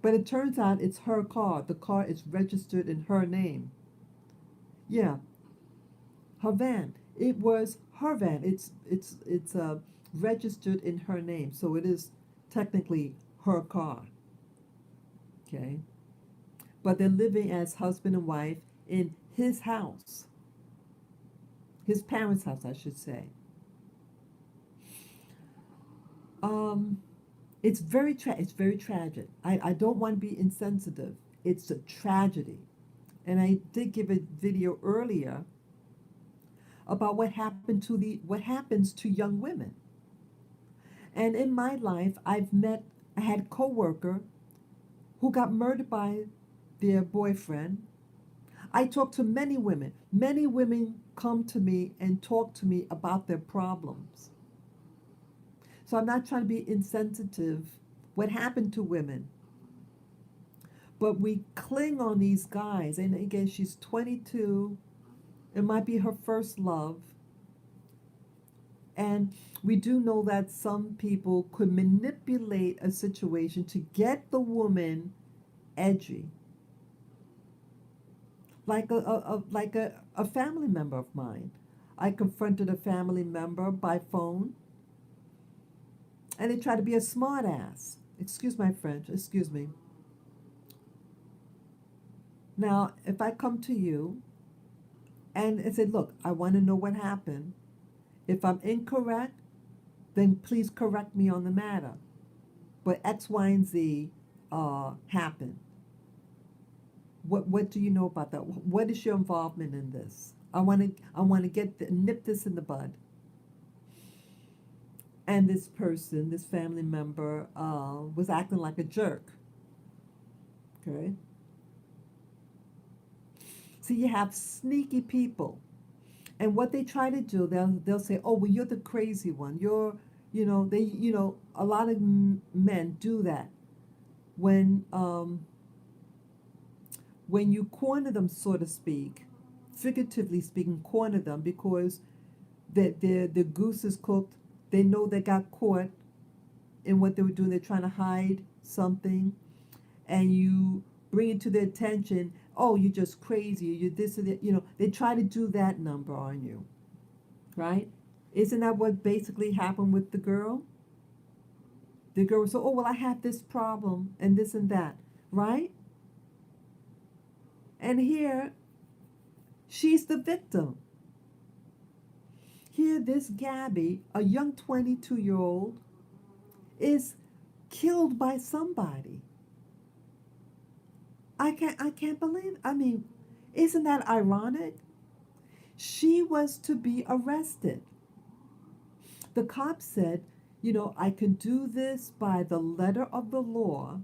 But it turns out it's her car. The car is registered in her name. Yeah, her van. It was her van. It's registered in her name, so it is technically her car. Okay, but they're living as husband and wife in his house, his parents' house, I should say. Um, it's very tragic. I don't want to be insensitive. It's a tragedy. And I did give a video earlier about what happens to young women. And in my life, I had a coworker who got murdered by their boyfriend. I talk to many women. Many women come to me and talk to me about their problems. So I'm not trying to be insensitive. What happened to women? But we cling on these guys. And again, she's 22. It might be her first love. And we do know that some people could manipulate a situation to get the woman edgy. Like a family member of mine. I confronted a family member by phone, and they tried to be a smart ass. Excuse my French, excuse me. Now, if I come to you and I say, look, I want to know what happened. If I'm incorrect, then please correct me on the matter. But X, Y, and Z happened. What do you know about that? What is your involvement in this? I want to nip this in the bud. And this person, this family member, was acting like a jerk. Okay. So you have sneaky people, and what they try to do, they'll say, "Oh, well, you're the crazy one. A lot of men do that when you corner them, so to speak, figuratively speaking, corner them because the goose is cooked. They know they got caught in what they were doing. They're trying to hide something, and you bring it to their attention. Oh, you're just crazy. You're this or that. They try to do that number on you, right? Isn't that what basically happened with the girl? The girl was, oh, well, I have this problem and this and that, right? And here, she's the victim. Here, this Gabby, a young 22-year-old, is killed by somebody. I can't believe. I mean, isn't that ironic? She was to be arrested. The cop said, I can do this by the letter of the law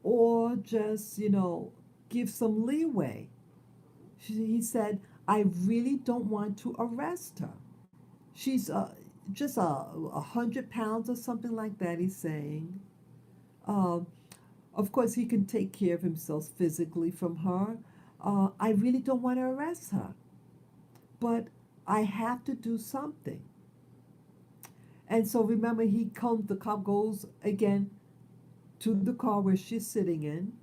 or just, give some leeway. He said, I really don't want to arrest her. She's just 100 pounds or something like that, he's saying. Uh, of course, he can take care of himself physically from her. I really don't want to arrest her, but I have to do something. And so remember, the cop goes again to the car where she's sitting in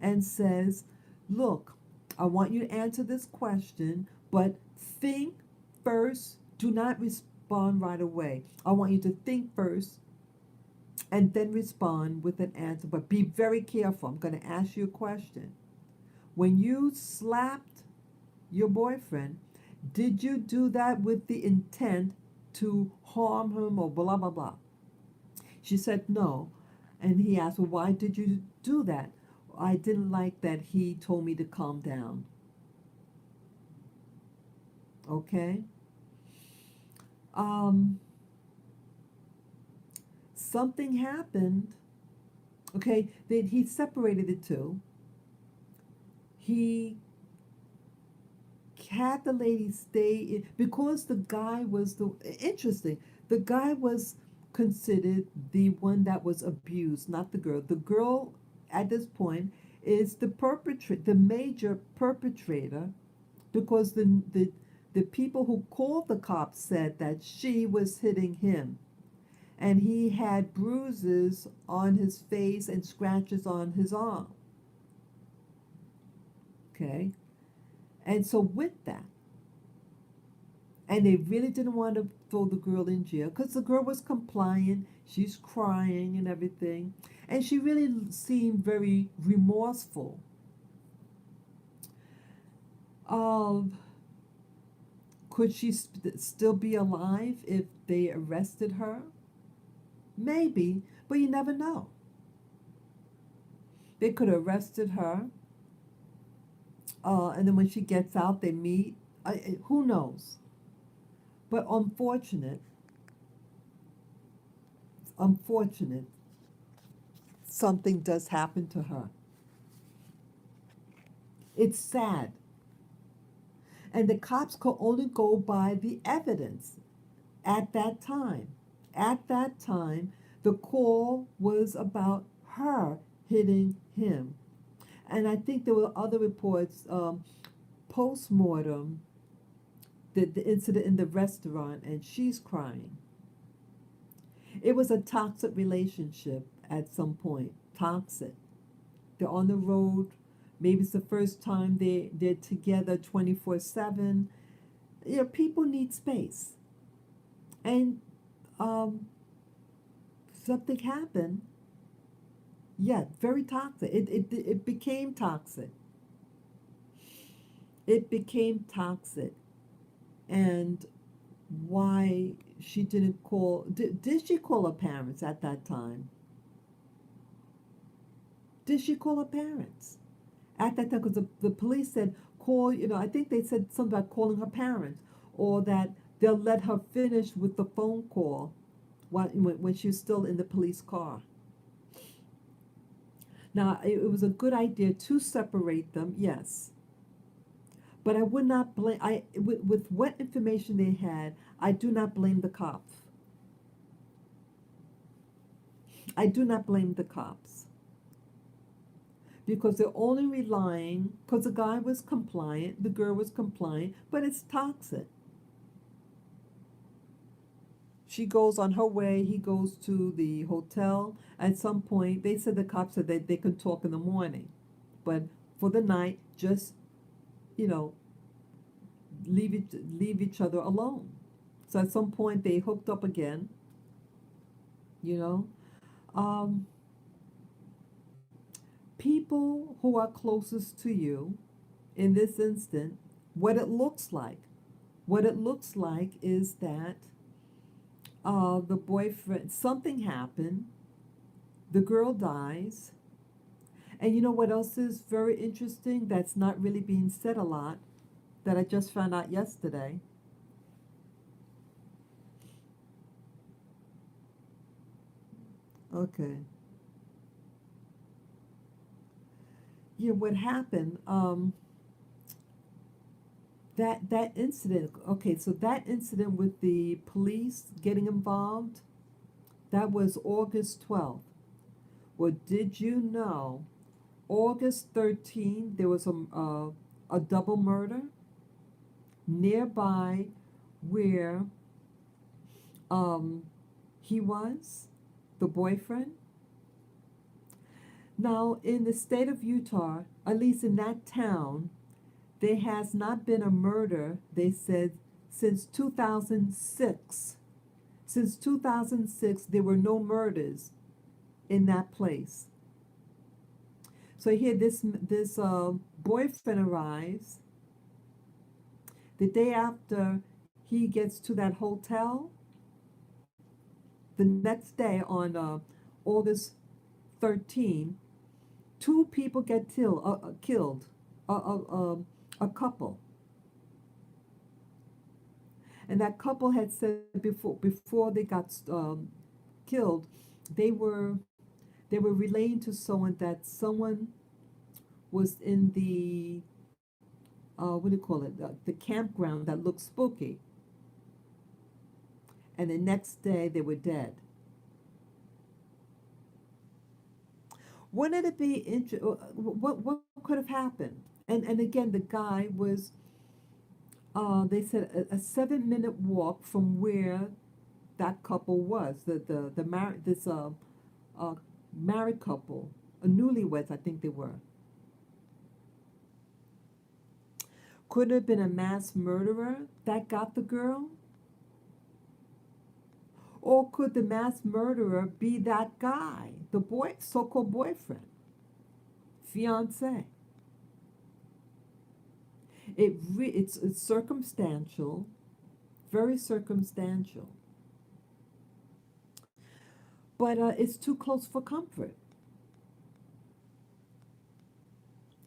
and says, look, I want you to answer this question, but think first. Do not respond right away. I want you to think first and then respond with an answer. But be very careful. I'm going to ask you a question. When you slapped your boyfriend, did you do that with the intent to harm him or blah, blah, blah? She said no. And he asked, well, why did you do that? I didn't like that he told me to calm down. Okay? Something happened. Okay, then he separated the two. He had the lady stay in because the guy was interesting. The guy was considered the one that was abused, not the girl. The girl at this point is the major perpetrator, because the people who called the cops said that she was hitting him, and he had bruises on his face and scratches on his arm. Okay, and so with that, and they really didn't want to throw the girl in jail because the girl was compliant. She's crying and everything. And she really seemed very remorseful. Um, could she still be alive if they arrested her? Maybe, but you never know. They could have arrested her, and then when she gets out, they meet. Who knows? But unfortunate, something does happen to her. It's sad. And the cops could only go by the evidence at that time. At that time, the call was about her hitting him. And I think there were other reports, post mortem, the incident in the restaurant, and she's crying. It was a toxic relationship at some point. Toxic. They're on the road. Maybe it's the first time they're together 24/7. You know, people need space. And um, something happened. Yeah, very toxic. It became toxic. It became toxic. And why she didn't call, did she call her parents at that time? Did she call her parents at that time? Because the police said, call, I think they said something about calling her parents, or that they'll let her finish with the phone call when she was still in the police car. Now, it was a good idea to separate them, yes. But I would not blame, with what information they had, I do not blame the cops. I do not blame the cops. Because they're only relying, because the guy was compliant, the girl was compliant, but it's toxic. She goes on her way, he goes to the hotel. At some point, they said, the cops said that they could talk in the morning. But for the night, just, you know, leave each other alone. So at some point, they hooked up again, you know. Um, People who are closest to you, in this instant, what it looks like. What it looks like is that the boyfriend, something happened, the girl dies, and you know what else is very interesting that's not really being said a lot, that I just found out yesterday? Okay. Yeah, what happened? That incident. Okay, so that incident with the police getting involved, that was August 12th. Well, did you know August 13th there was a double murder nearby where um, he was, the boyfriend? Now, in the state of Utah, at least in that town, there has not been a murder, they said, since 2006. Since 2006, there were no murders in that place. So here, this boyfriend arrives. The day after he gets to that hotel, the next day on August 13, two people get killed, a couple. And that couple had said before they got killed, they were they were relaying to someone that someone was in the what do you call it, the campground that looked spooky. And the next day they were dead. Wouldn't it be interesting? What could have happened? And again, the guy was they said a 7-minute walk from where that couple was, the married this married couple, newlyweds, I think they were. Could it have been a mass murderer that got the girl? Or could the mass murderer be that guy, the boy, so-called boyfriend, fiance? It's circumstantial, very circumstantial, but it's too close for comfort.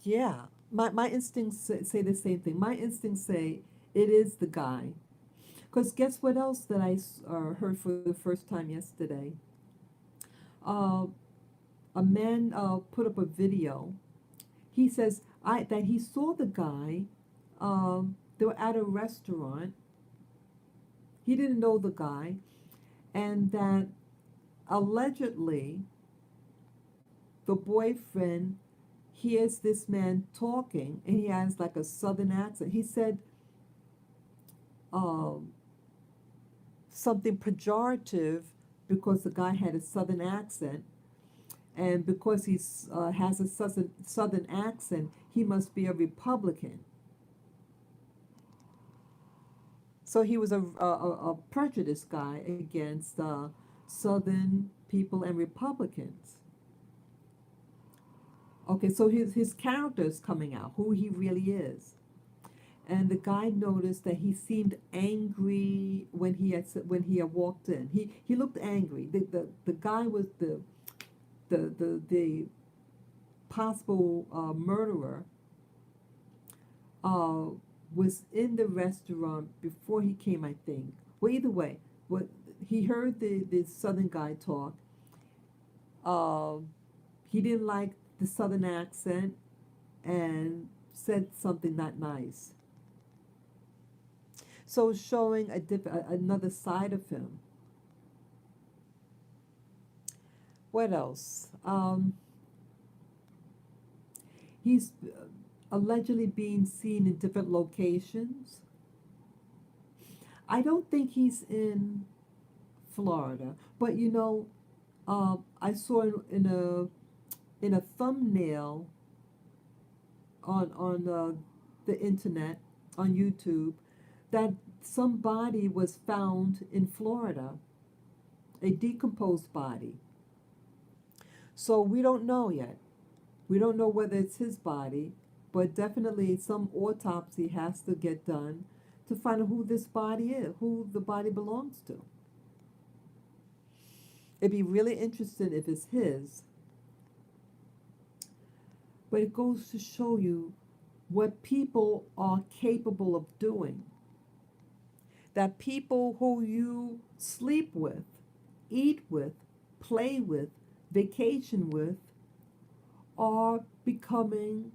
Yeah, my instincts say the same thing. My instincts say it is the guy. Because guess what else that I heard for the first time yesterday? Uh, a man put up a video. He says that he saw the guy. They were at a restaurant. He didn't know the guy, and that allegedly the boyfriend hears this man talking, and he has like a southern accent. He said um, something pejorative because the guy had a southern accent, and because he has a southern accent, he must be a Republican. So he was a prejudiced guy against Southern people and Republicans. Okay, so his character is coming out, who he really is. And the guy noticed that he seemed angry when he had walked in. He looked angry. The guy was the possible murderer. Uh, was in the restaurant before he came, I think. Well, either way, what he heard the southern guy talk. Uh, he didn't like the southern accent and said something not nice. So showing another side of him. What else? He's allegedly being seen in different locations. I don't think he's in Florida, but I saw in a thumbnail on the internet on YouTube that somebody was found in Florida, a decomposed body. So we don't know yet. We don't know whether it's his body, but definitely some autopsy has to get done to find out who this body is, who the body belongs to. It'd be really interesting if it's his, but it goes to show you what people are capable of doing. That people who you sleep with, eat with, play with, vacation with, are becoming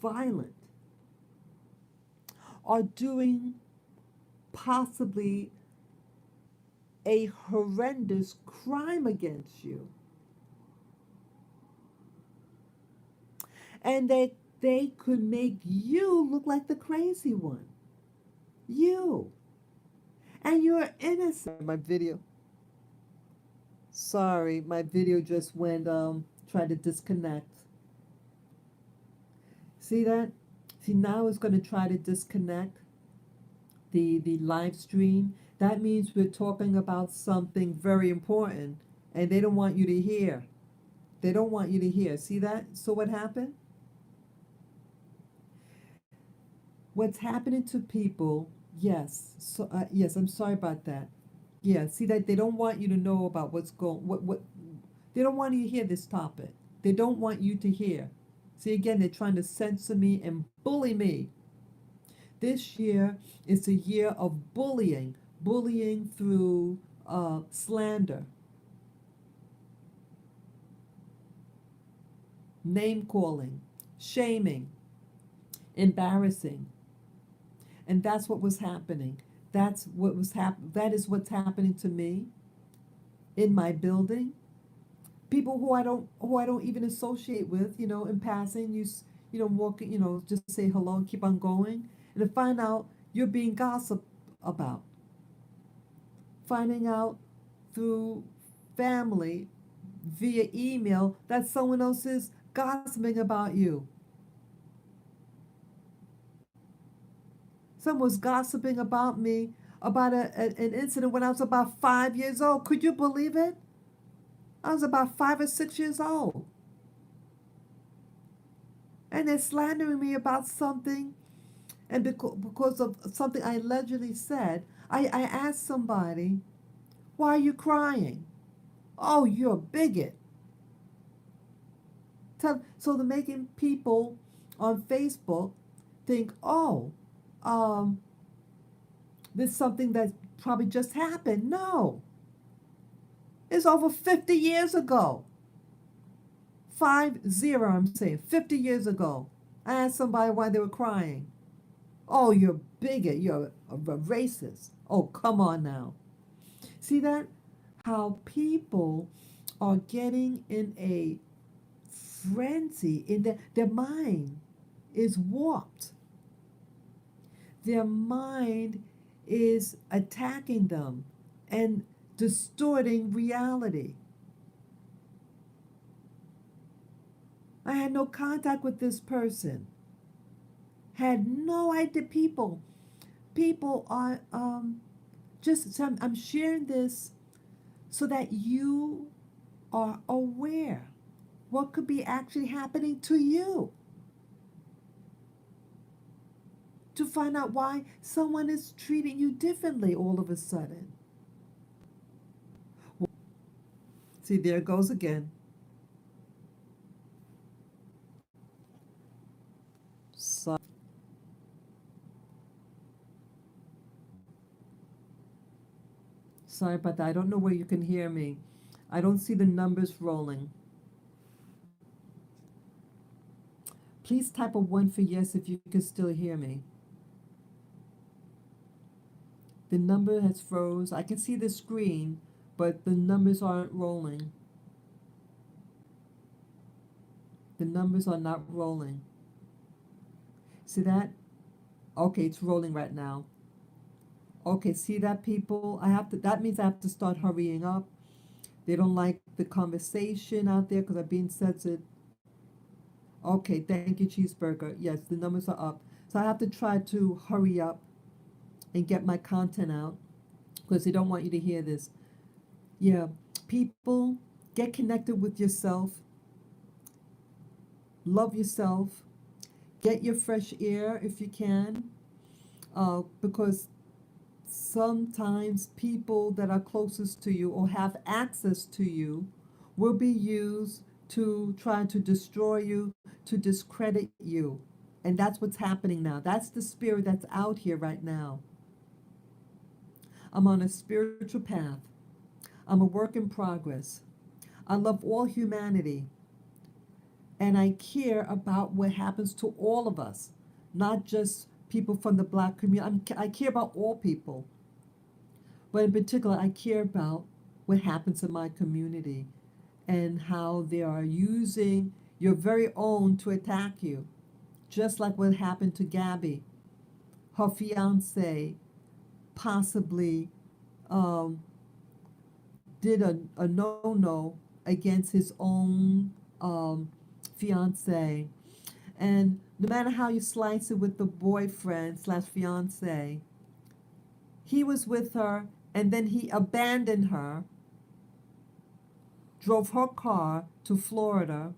violent, are doing possibly a horrendous crime against you. And that they could make you look like the crazy one. You. And you're innocent. My video. Sorry, my video just went, tried to disconnect. See that? See, now it's going to try to disconnect the live stream. That means we're talking about something very important, and they don't want you to hear. They don't want you to hear. See that? So what happened? What's happening to people? Yes. So yes, I'm sorry about that. Yeah. See that they don't want you to know about what. They don't want you to hear this topic. They don't want you to hear. See, again, they're trying to censor me and bully me. This year is a year of bullying through slander, name calling, shaming, embarrassing. And that's what was happening. That is what's happening to me in my building. People who I don't even associate with, in passing, walk, just say hello and keep on going, and to find out you're being gossiped about, finding out through family via email that someone else is gossiping about you. Someone's gossiping about me about an incident when I was about 5 years old. Could you believe it? I was about 5 or 6 years old. And they're slandering me about something, and because of something I allegedly said, I asked somebody, why are you crying? Oh, you're a bigot. So they're making people on Facebook think, oh, um, this is something that probably just happened. No, it's over 50 years ago. 50, I'm saying, 50 years ago. I asked somebody why they were crying. Oh, you're a bigot. You're a racist. Oh, come on now. See that? How people are getting in a frenzy in their mind is warped. Their mind is attacking them and distorting reality. I had no contact with this person. Had no idea. People are just. So I'm sharing this so that you are aware what could be actually happening to you. To find out why someone is treating you differently all of a sudden. See, there it goes again. So, sorry about that. I don't know where you can hear me. I don't see the numbers rolling. Please type a 1 for yes if you can still hear me. The number has froze. I can see the screen, but the numbers aren't rolling. The numbers are not rolling. See that? Okay, it's rolling right now. Okay, see that, people? That means I have to start hurrying up. They don't like the conversation out there because I'm being censored. Okay, thank you, Cheeseburger. Yes, the numbers are up. So I have to try to hurry up and get my content out because they don't want you to hear this. Yeah, people, get connected with yourself, love yourself, get your fresh air if you can, because sometimes people that are closest to you or have access to you will be used to try to destroy you, to discredit you. And that's what's happening now. That's the spirit that's out here right now. I'm on a spiritual path. I'm a work in progress. I love all humanity. And I care about what happens to all of us, not just people from the black community. I care about all people. But in particular, I care about what happens in my community and how they are using your very own to attack you. Just like what happened to Gabby. Her fiance possibly um, did a no against his own fiance. And no matter how you slice it with the boyfriend slash fiance, he was with her and then he abandoned her, drove her car to Florida,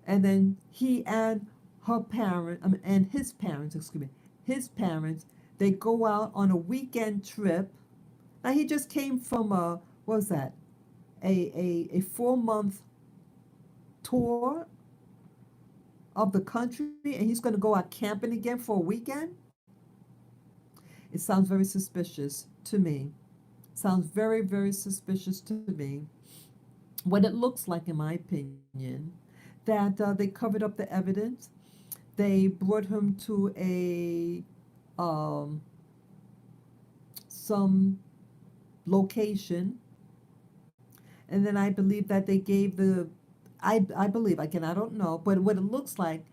and then he and her parent and his parents, excuse me, his parents, they go out on a weekend trip. Now he just came from what was that? A 4 month tour of the country and he's going to go out camping again for a weekend? It sounds very suspicious to me. Sounds very, very suspicious to me. What it looks like, in my opinion, that they covered up the evidence. They brought him to a um, some location, and then I believe that they gave I believe, again, I don't know, but what it looks like,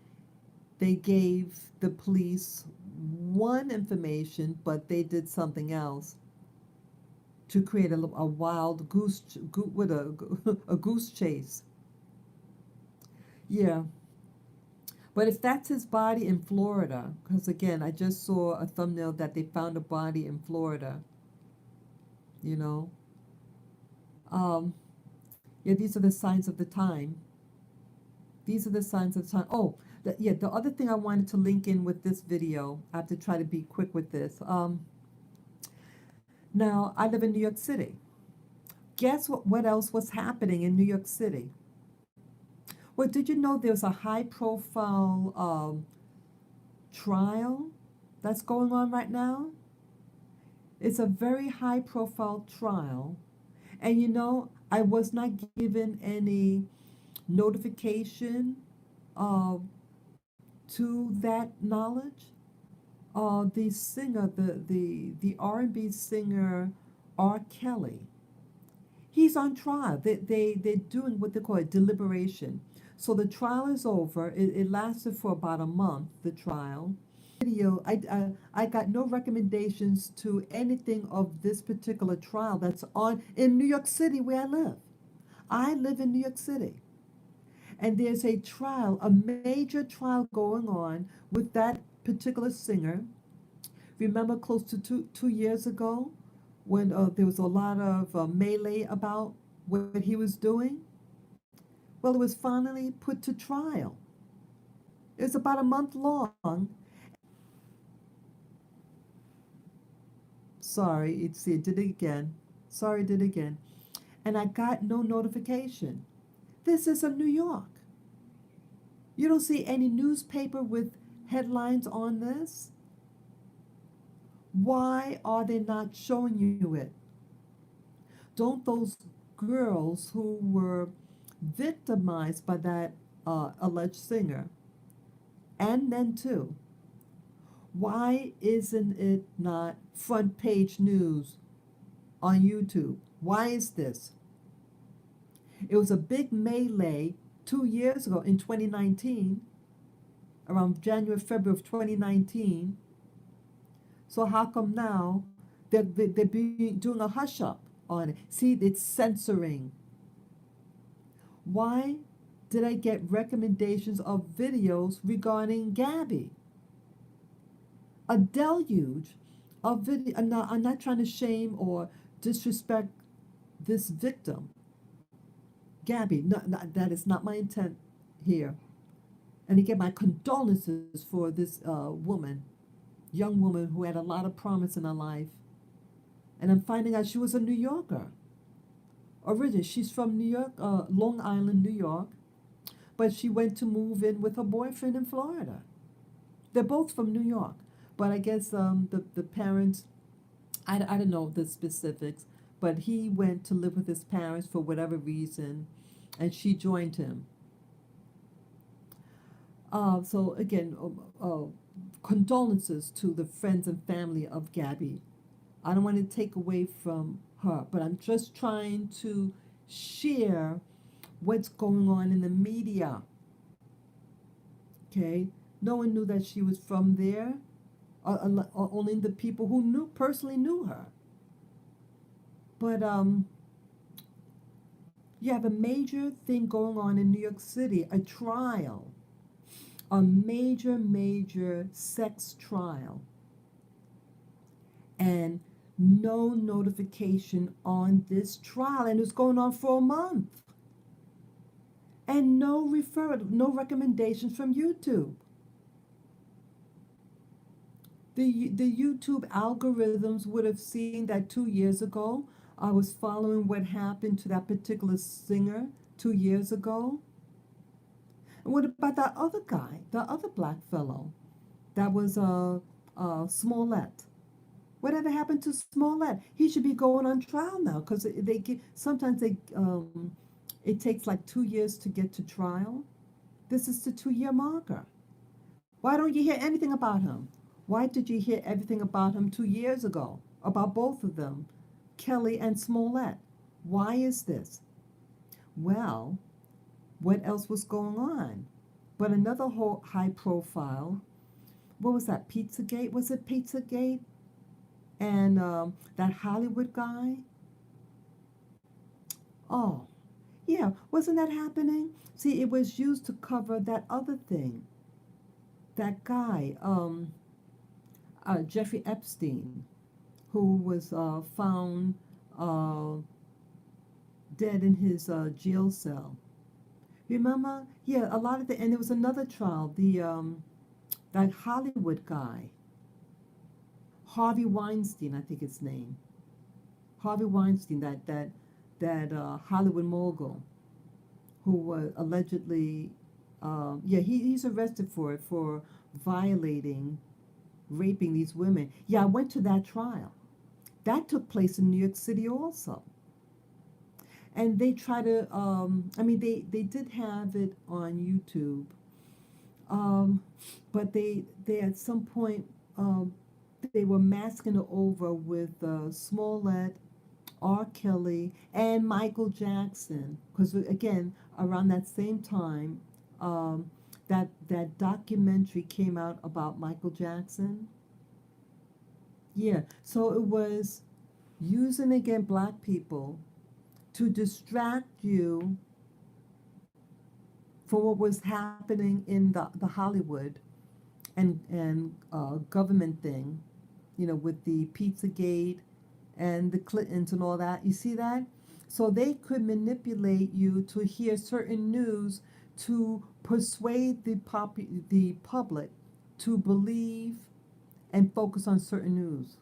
they gave the police one information, but they did something else to create a wild with a goose chase. Yeah, But if that's his body in Florida, because again, I just saw a thumbnail that they found a body in Florida, you know. Um, yeah, these are the signs of the time. These are the signs of the time. Oh, yeah, the other thing I wanted to link in with this video, I have to try to be quick with this. Now, I live in New York City. Guess what else was happening in New York City? Well, did you know there's a high profile trial that's going on right now? It's a very high profile trial. And you know, I was not given any notification uh, to that knowledge. The singer, the R&B singer R. Kelly, he's on trial. They're doing what they call a deliberation. So the trial is over. It lasted for about a month, the trial. Video, I got no recommendations to anything of this particular trial that's on in New York City where I live. I live in New York City. And there's a trial, a major trial going on with that particular singer. Remember close to two years ago when there was a lot of melee about what he was doing? Well, it was finally put to trial. It was about a month long. Sorry, it did it again. Sorry, did it again. And I got no notification. This is in New York. You don't see any newspaper with headlines on this. Why are they not showing you it? Don't those girls who were victimized by that alleged singer, and men too, why isn't it not front page news on YouTube? Why is this? It was a big melee 2 years ago in 2019, around January, February of 2019. So how come now they're doing a hush up on it? See, it's censoring. Why did I get recommendations of videos regarding Gabby? A deluge of video. I'm not trying to shame or disrespect this victim, Gabby. No, that is not my intent here. And again, my condolences for this woman, young woman who had a lot of promise in her life. And I'm finding out she was a New Yorker. Originally, she's from New York, Long Island, New York, but she went to move in with her boyfriend in Florida. They're both from New York, but I guess the parents, I don't know the specifics, but he went to live with his parents for whatever reason, and she joined him. So again, condolences to the friends and family of Gabby. I don't want to take away from her, but I'm just trying to share what's going on in the media. Okay, no one knew that she was from there, only the people who personally knew her. But you have a major thing going on in New York City, a trial, a major sex trial, and no notification on this trial, and it's going on for a month, and no referral, no recommendations from YouTube. The YouTube algorithms would have seen that 2 years ago I was following what happened to that particular singer 2 years ago. And what about that other guy, the other black fellow? That was Smollett. Whatever happened to Smollett? He should be going on trial now because sometimes it takes like 2 years to get to trial. This is the 2 year marker. Why don't you hear anything about him? Why did you hear everything about him 2 years ago? About both of them, Kelly and Smollett. Why is this? Well, what else was going on? But another whole high profile, what was that, Pizzagate? Was it Pizzagate? And that Hollywood guy? Oh, yeah, wasn't that happening? See, it was used to cover that other thing. that guy, Jeffrey Epstein, who was found uh, dead in his jail cell. Remember? Yeah, a lot of the, and there was another trial, that Hollywood guy, Harvey Weinstein, I think his name. Harvey Weinstein, that Hollywood mogul who was allegedly, yeah, he's arrested for it, for violating, raping these women. Yeah, I went to that trial. That took place in New York City also. And they try to, I mean, they did have it on YouTube, um, but they at some point, they were masking it over with Smollett, R. Kelly, and Michael Jackson. Because again, around that same time, that documentary came out about Michael Jackson. Yeah, so it was using again black people to distract you from what was happening in the Hollywood and government thing, with the Pizzagate and the Clintons and all that. You see that? So they could manipulate you to hear certain news to persuade the public to believe and focus on certain news.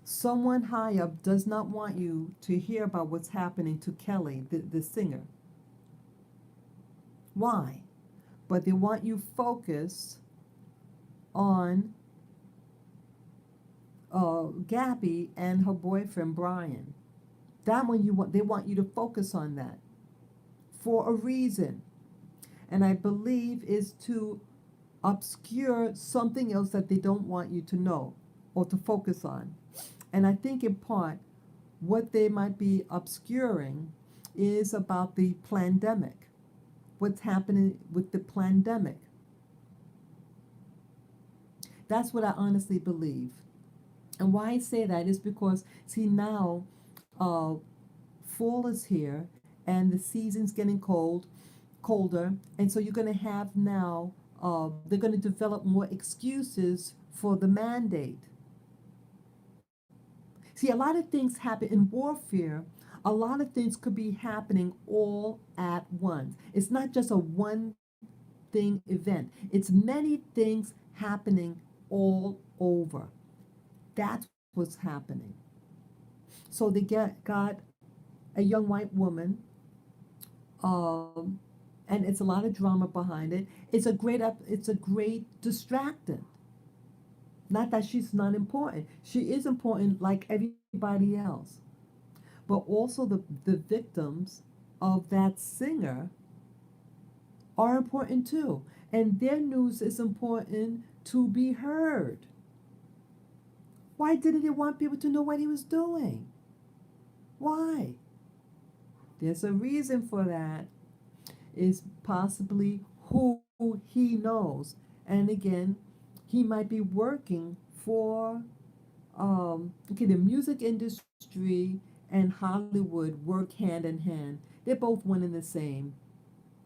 Someone high up does not want you to hear about what's happening to Kelly, the singer. Why? But they want you focused on Gabby and her boyfriend Brian. That one they want you to focus on that for a reason, and I believe is to obscure something else that they don't want you to know or to focus on. And I think in part, what they might be obscuring is about the pandemic. What's happening with the pandemic? That's what I honestly believe. And why I say that is because, see, now uh, fall is here and the season's getting colder, and so you're going to have now, they're going to develop more excuses for the mandate. See, a lot of things happen in warfare. A lot of things could be happening all at once. It's not just a one thing event, it's many things happening all over. That's what's happening. So they got a young white woman, um, and it's a lot of drama behind it. It's a great distractant. Not that she's not important. She is important like everybody else. But also the victims of that singer are important too. And their news is important to be heard. Why didn't he want people to know what he was doing? Why? There's a reason for that. Is possibly who he knows. And again, he might be working for, okay, the music industry and Hollywood work hand in hand. They're both one and the same.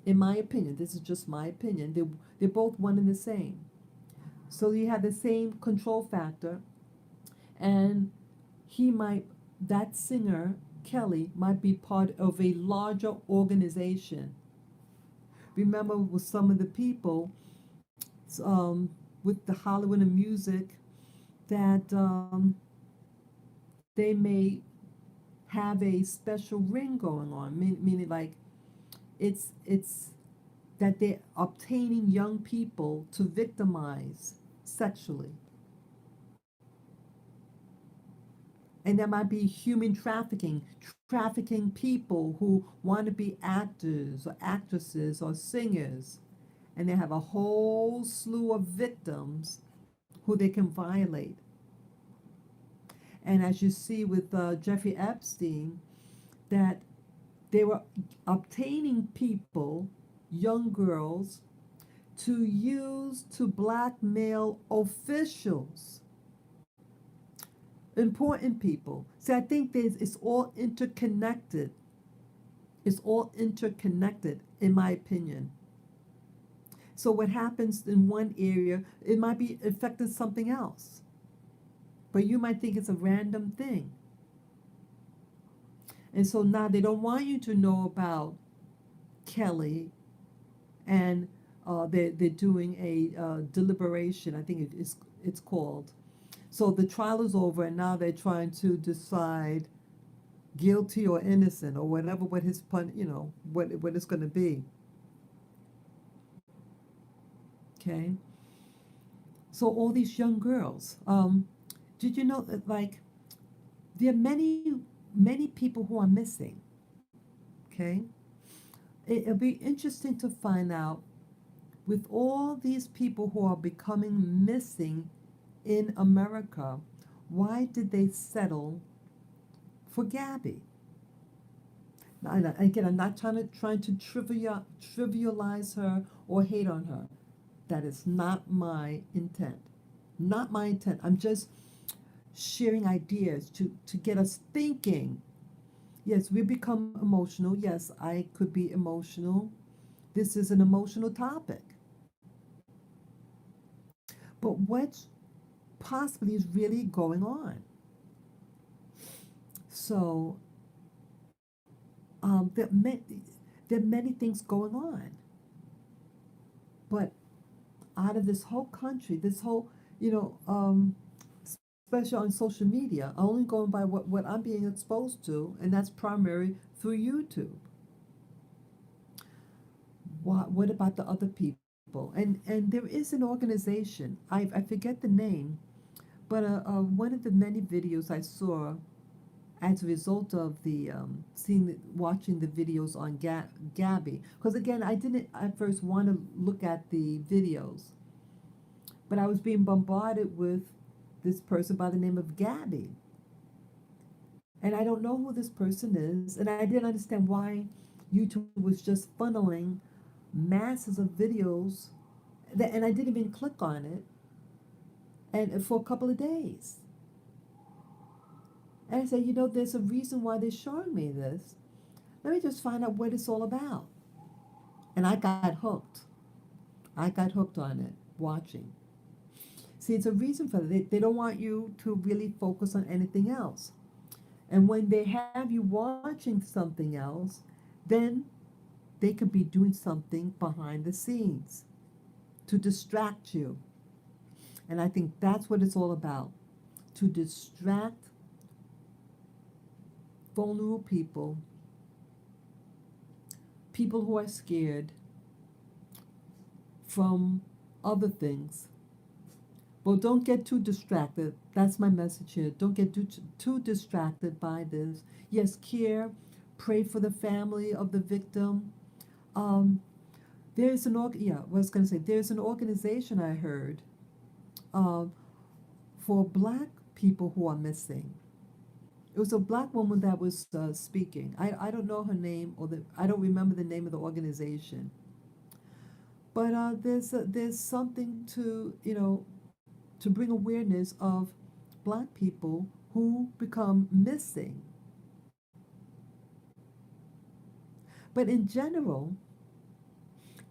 In my opinion, this is just my opinion. They're both one and the same. So you have the same control factor, and he might, that singer, Kelly, might be part of a larger organization. Remember, with some of the people, um, with the Hollywood and music, that they may have a special ring going on, meaning like it's that they're obtaining young people to victimize sexually. And there might be human trafficking, trafficking people who want to be actors or actresses or singers, and they have a whole slew of victims who they can violate. And as you see with Jeffrey Epstein, that they were obtaining people, young girls, to use to blackmail officials, important people. See, I think it's all interconnected. It's all interconnected, in my opinion. So what happens in one area, it might be affecting something else. But you might think it's a random thing. And so now they don't want you to know about Kelly, and they're doing a deliberation. I think it's called. So the trial is over, and now they're trying to decide guilty or innocent or whatever, what his pun, what it's going to be. Okay. So all these young girls. Did you know that, like, there are many people who are missing? Okay. It'll be interesting to find out, with all these people who are becoming missing in America, why did they settle for Gabby? Now, again, I'm not trying to trivialize her or hate on her. That is not my intent. Not my intent. I'm just sharing ideas to get us thinking. Yes, we become emotional. Yes, I could be emotional. This is an emotional topic. But what possibly is really going on? So there, are many, there are many things going on. But out of this whole country, this whole, you know, especially on social media, I'm only going by what I'm being exposed to, and that's primary through YouTube. What about the other people? And there is an organization, I forget the name, but one of the many videos I saw as a result of the watching the videos on Gabby, because again, I didn't at first want to look at the videos, but I was being bombarded with this person by the name of Gabby, and I don't know who this person is, and I didn't understand why YouTube was just funneling masses of videos and I didn't even click on it, and for a couple of days. And I said, there's a reason why they're showing me this. Let me just find out what it's all about. And I got hooked. I got hooked on it, watching. See, it's a reason for that. They don't want you to really focus on anything else. And when they have you watching something else, then they could be doing something behind the scenes to distract you. And I think that's what it's all about, to distract vulnerable people, people who are scared from other things. Well, don't get too distracted. That's my message here. Don't get too distracted by this. Yes, care, pray for the family of the victim. There's there's an organization I heard uh, for black people who are missing. It was a black woman that was speaking. I don't know her name, I don't remember the name of the organization. But there's something to bring awareness of black people who become missing. But in general,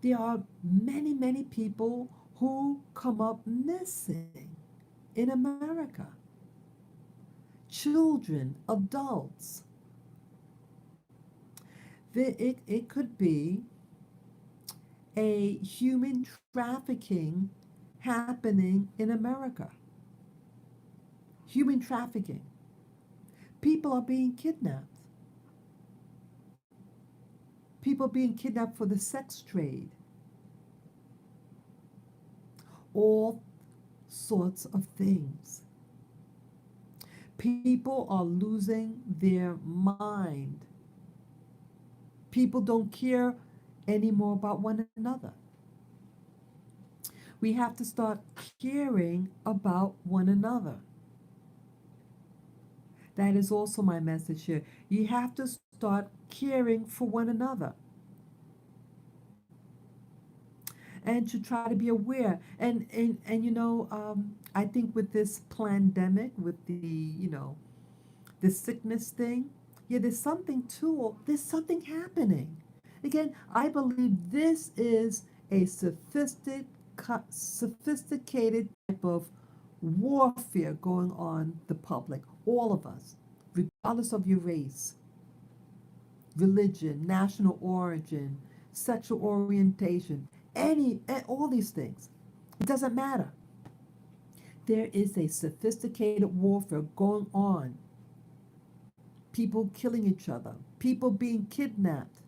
there are many people who come up missing in America. Children, adults. It could be a human trafficking happening in America. Human trafficking. People are being kidnapped. People being kidnapped for the sex trade. All sorts of things. People are losing their mind. People don't care anymore about one another. We have to start caring about one another. That is also my message here. You have to start caring for one another. And to try to be aware. I think with this pandemic, with the sickness thing, yeah, there's something happening. Again, I believe this is a sophisticated type of warfare going on the public, all of us, regardless of your race, religion, national origin, sexual orientation, all these things. It doesn't matter. There is a sophisticated warfare going on. People killing each other, people being kidnapped,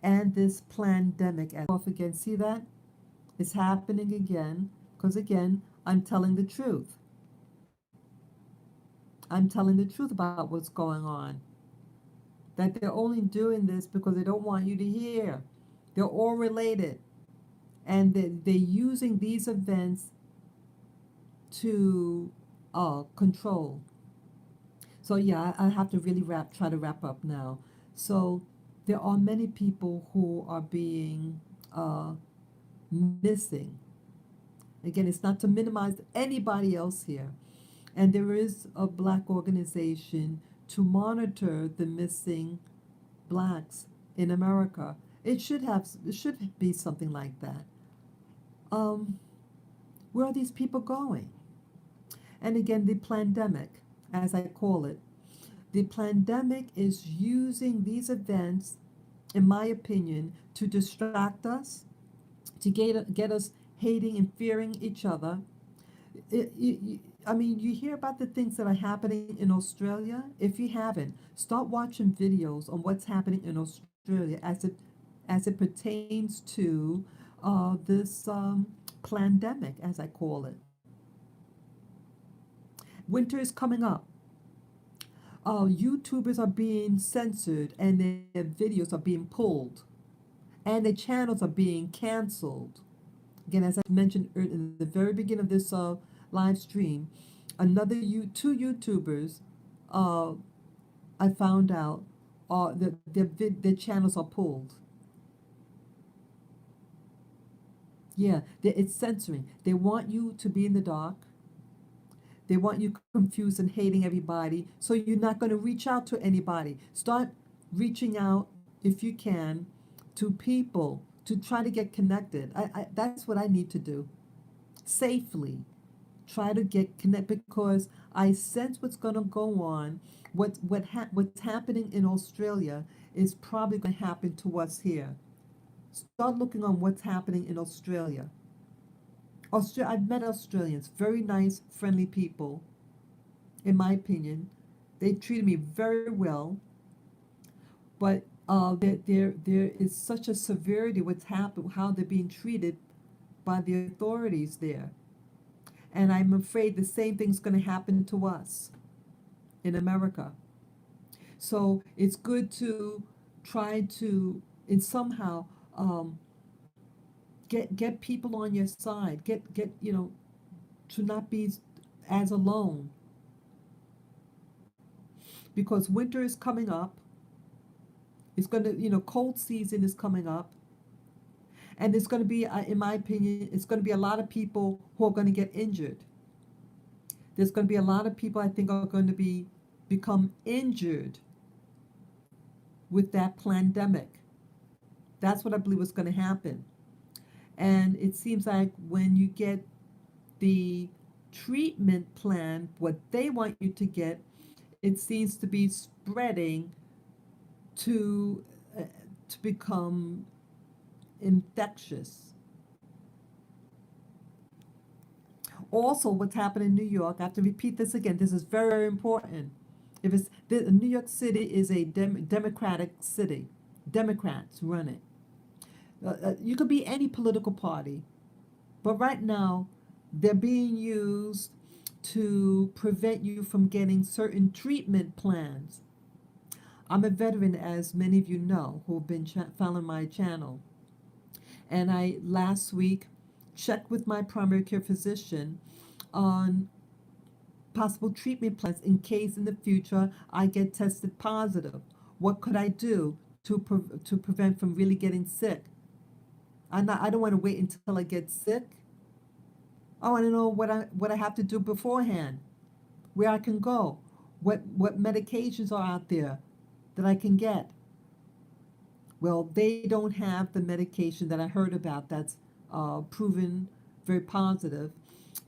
and this pandemic. Off again, see that? It's happening again, because again, I'm telling the truth. I'm telling the truth about what's going on. That they're only doing this because they don't want you to hear. They're all related. And they're using these events to control. So yeah, I have to really try to wrap up now. So there are many people who are being missing. Again, it's not to minimize anybody else here. And there is a black organization to monitor the missing blacks in America. It should be something like that. Where are these people going? And again, the pandemic, as I call it, the pandemic is using these events, in my opinion, to distract us, to get us hating and fearing each other. I mean, you hear about the things that are happening in Australia. If you haven't, start watching videos on what's happening in Australia as it pertains to this pandemic, as I call it. Winter is coming up. YouTubers are being censored and their videos are being pulled, and their channels are being canceled. Again, as I mentioned in the very beginning of this live stream, two YouTubers, I found out, that their channels are pulled. Yeah, it's censoring. They want you to be in the dark. They want you confused and hating everybody, so you're not going to reach out to anybody. Start reaching out, if you can, to people to try to get connected. That's what I need to do. Safely. Try to get connected, because I sense what's going to go on. What's happening in Australia is probably going to happen to us here. Start looking on what's happening in Australia. I've met Australians, very nice, friendly people, in my opinion. They treated me very well, but there is such a severity what's happened, how they're being treated by the authorities there. And I'm afraid the same thing's going to happen to us in America. So it's good to try to, in somehow, get people on your side. Get to not be as alone, because winter is coming up. It's going to, cold season is coming up, and it's going to be, in my opinion, it's going to be a lot of people who are going to get injured. There's going to be a lot of people, I think, are going to become injured with that pandemic. That's what I believe is going to happen. And it seems like when you get the treatment plan, what they want you to get, it seems to be spreading to become infectious. Also, what's happening in New York, I have to repeat this again, this is very, very important. New York City is a democratic city. Democrats run it. You could be any political party, but right now they're being used to prevent you from getting certain treatment plans. I'm a veteran, as many of you know, who have been following my channel. And I last week checked with my primary care physician on possible treatment plans in case in the future I get tested positive. What could I do to prevent from really getting sick? I don't want to wait until I get sick. I want to know what I have to do beforehand, where I can go, what medications are out there that I can get. Well, they don't have the medication that I heard about that's proven very positive.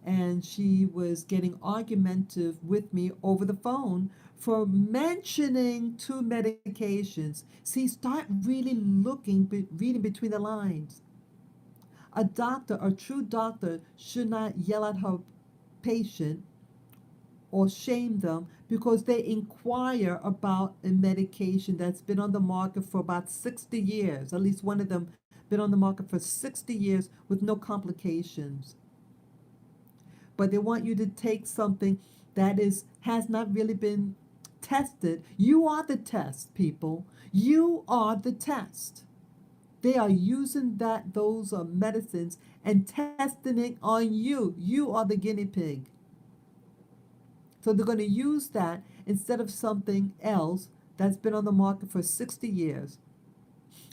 And she was getting argumentative with me over the phone for mentioning two medications. See, start really looking, reading between the lines. A doctor, a true doctor, should not yell at her patient or shame them because they inquire about a medication that's been on the market for about 60 years. At least one of them been on the market for 60 years with no complications. But they want you to take something that is has not really been tested. You are the test, people. You are the test. They are using those medicines and testing it on you. You are the guinea pig. So they're going to use that instead of something else that's been on the market for 60 years.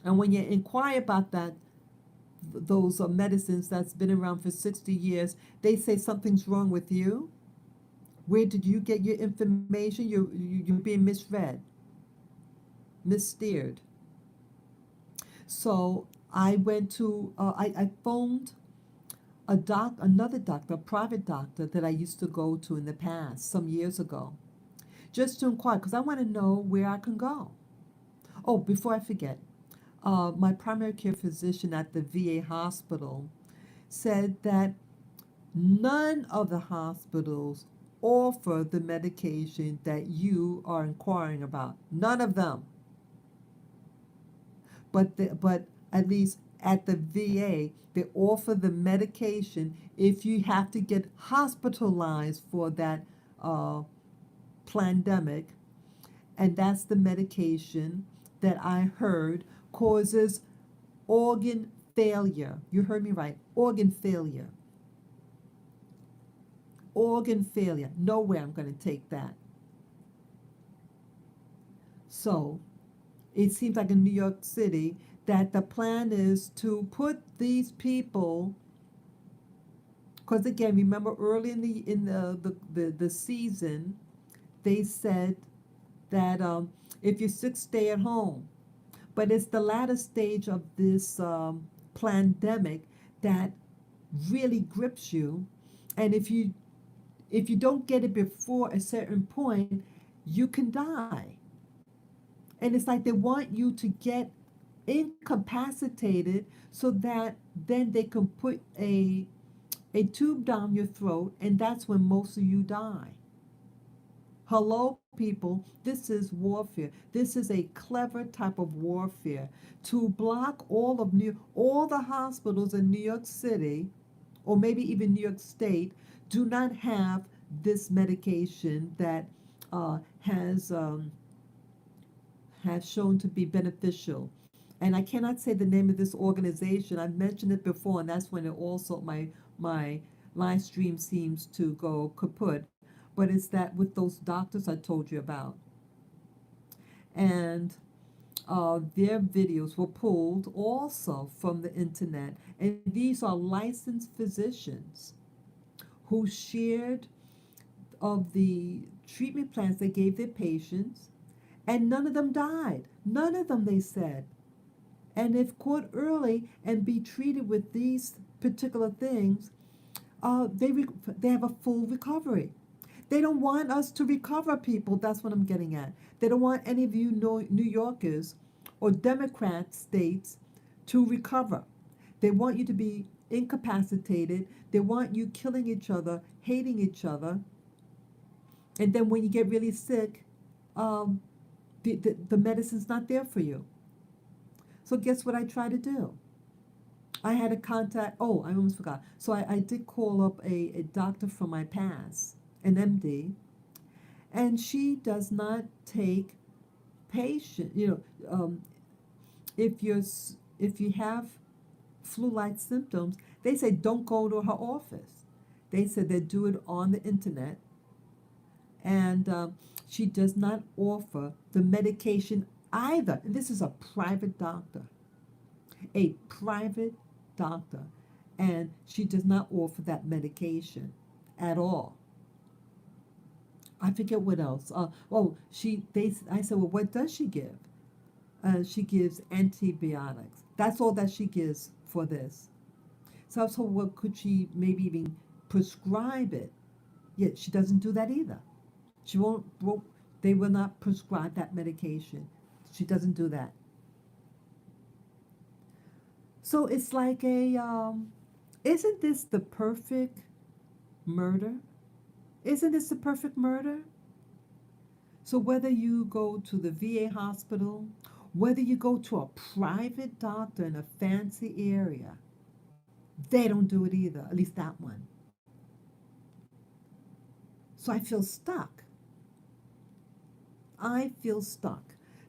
And when you inquire about those medicines that's been around for 60 years, they say something's wrong with you. Where did you get your information? You're being misread, missteered. So I went to, I phoned another doctor, a private doctor that I used to go to in the past, some years ago, just to inquire, because I want to know where I can go. Oh, before I forget, my primary care physician at the VA hospital said that none of the hospitals offer the medication that you are inquiring about. None of them. But at least at the VA, they offer the medication if you have to get hospitalized for that uh, pandemic, and that's the medication that I heard causes organ failure. You heard me right, organ failure. Organ failure. No way I'm going to take that. So it seems like in New York City that the plan is to put these people, because again, remember early in the season, they said that if you're sick, stay at home. But it's the latter stage of this pandemic that really grips you, and if you don't get it before a certain point, you can die. And it's like they want you to get incapacitated so that then they can put a tube down your throat, and that's when most of you die. Hello, people. This is warfare. This is a clever type of warfare to block all the hospitals in New York City, or maybe even New York State, do not have this medication that has shown to be beneficial. And I cannot say the name of this organization. I've mentioned it before, and that's when it also my live stream seems to go kaput. But it's that with those doctors I told you about, and their videos were pulled also from the internet, and these are licensed physicians who shared of the treatment plans they gave their patients, and none of them died. None of them, they said. And if caught early and be treated with these particular things, they have a full recovery. They don't want us to recover, people. That's what I'm getting at. They don't want any of you New Yorkers or Democrat states to recover. They want you to be incapacitated. They want you killing each other, hating each other. And then when you get really sick, um, the medicine's not there for you. So guess what I try to do? I had a contact. Oh, I almost forgot. So I did call up a doctor from my past, an MD, and she does not take patient. If you're if you have flu-like symptoms, they say don't go to her office. They said they do it on the internet, and she does not offer the medication either. And this is a private doctor, a private doctor, and she does not offer that medication at all. I forget what else. I said, well, what does she give? She gives antibiotics. That's all that she gives for this. So what could she maybe even prescribe it? Yet she doesn't do that either. She won't. They will not prescribe that medication. She doesn't do that. So it's like a. Isn't this the perfect murder? Isn't this the perfect murder? So whether you go to the VA hospital, whether you go to a private doctor in a fancy area, they don't do it either. At least that one. So I feel stuck. I feel stuck.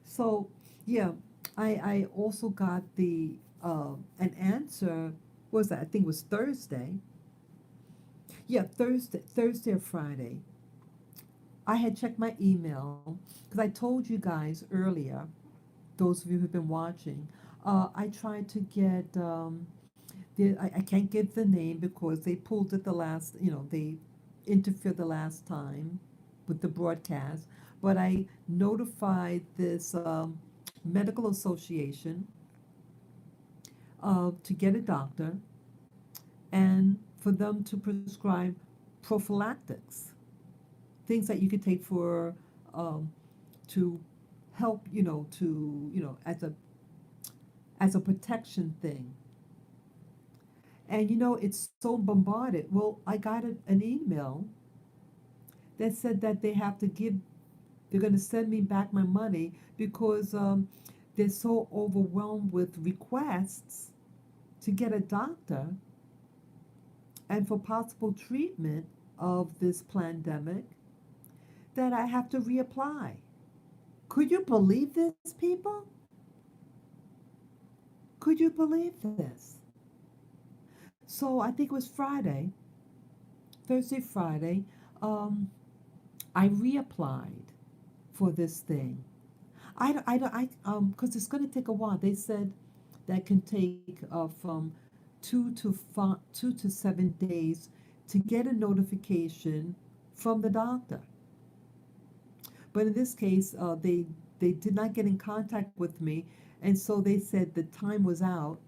So yeah, I also got the an answer. What was that? I think it was Thursday. Yeah, Thursday or Friday. I had checked my email because I told you guys earlier, those of you who've been watching, I tried to get I can't give the name because they pulled it the last, they interfered the last time with the broadcast. But I notified this medical association to get a doctor and for them to prescribe prophylactics, things that you could take for um, to help, as a protection thing. And it's so bombarded. Well, I got an email that said that they're going to send me back my money because they're so overwhelmed with requests to get a doctor and for possible treatment of this pandemic that I have to reapply. Could you believe this, people? Could you believe this? So I think it was Friday, Thursday, Friday. Um, I reapplied for this thing. Because it's going to take a while. They said that can take from 2 to 7 days to get a notification from the doctor. But in this case, they did not get in contact with me, and so they said the time was out,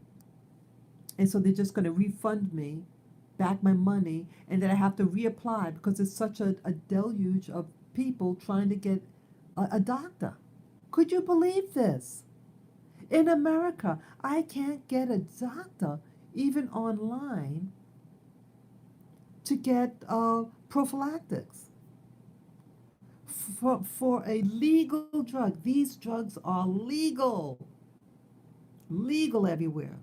and so they're just going to refund me back my money, and then I have to reapply because it's such a deluge of people trying to get a doctor. Could you believe this? In America, I can't get a doctor even online to get prophylactics for a legal drug. These drugs are legal everywhere.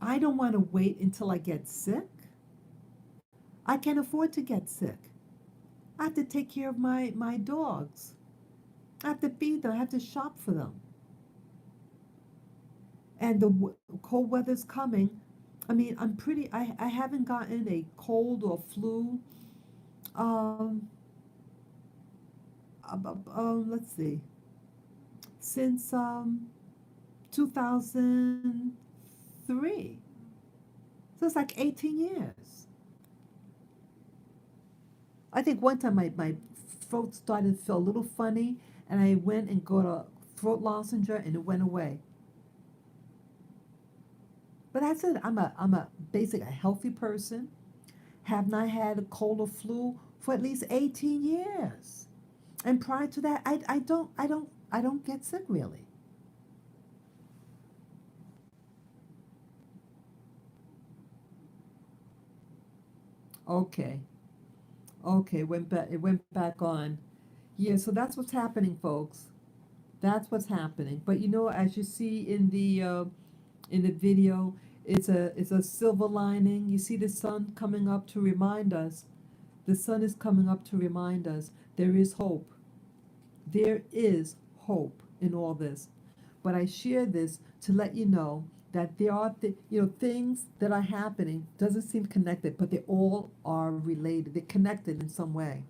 I don't want to wait until I get sick. I can't afford to get sick. I have to take care of my dogs. I have to feed them. I have to shop for them. And the cold weather's coming. I mean, I haven't gotten a cold or flu. Um, let's see, since 2003. So it's like 18 years. I think one time my throat started to feel a little funny, and I went and got a throat lozenge, and it went away. But that's it. I'm a basic a healthy person. Have not had a cold or flu for at least 18 years. And prior to that, I don't get sick really. Okay. Okay, it went back on. Yeah, so that's what's happening, folks. That's what's happening. But as you see in the video, it's a silver lining. You see the sun coming up to remind us. The sun is coming up to remind us there is hope. There is hope in all this. But I share this to let you know that there are things that are happening doesn't seem connected, but they all are related. They're connected in some way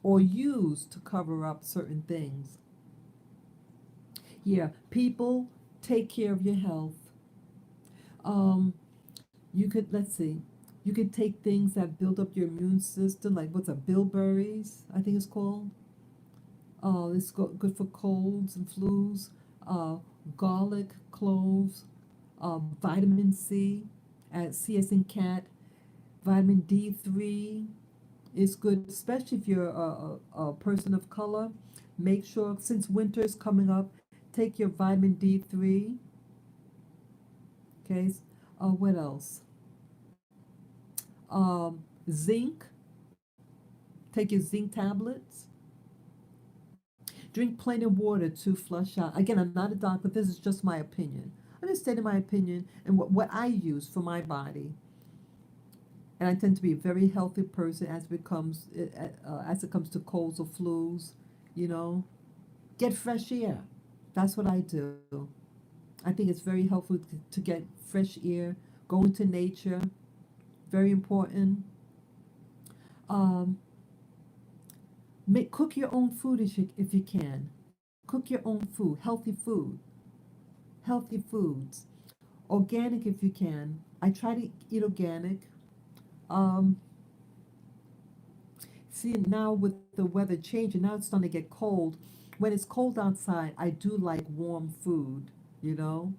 or used to cover up certain things. Yeah, people, take care of your health. Um, you could let's see, you could take things that build up your immune system, like what's a bilberries, I think it's called. It's good for colds and flus. Uh, Garlic, cloves, vitamin C, C as in cat. Vitamin D3 is good, especially if you're a person of color. Make sure, since winter is coming up, take your vitamin D3. Okay. What else? Zinc. Take your zinc tablets. Drink plenty of water to flush out. Again, I'm not a doctor. This is just my opinion. I'm just stating my opinion and what I use for my body. And I tend to be a very healthy person as it comes to colds or flus. You know, get fresh air. That's what I do. I think it's very helpful to get fresh air. Go into nature. Very important. Um, cook your own food if you can. Cook your own food, healthy foods, organic if you can. I try to eat organic. Um, See, now with the weather changing, now it's starting to get cold. When it's cold outside, I do like warm food. You know,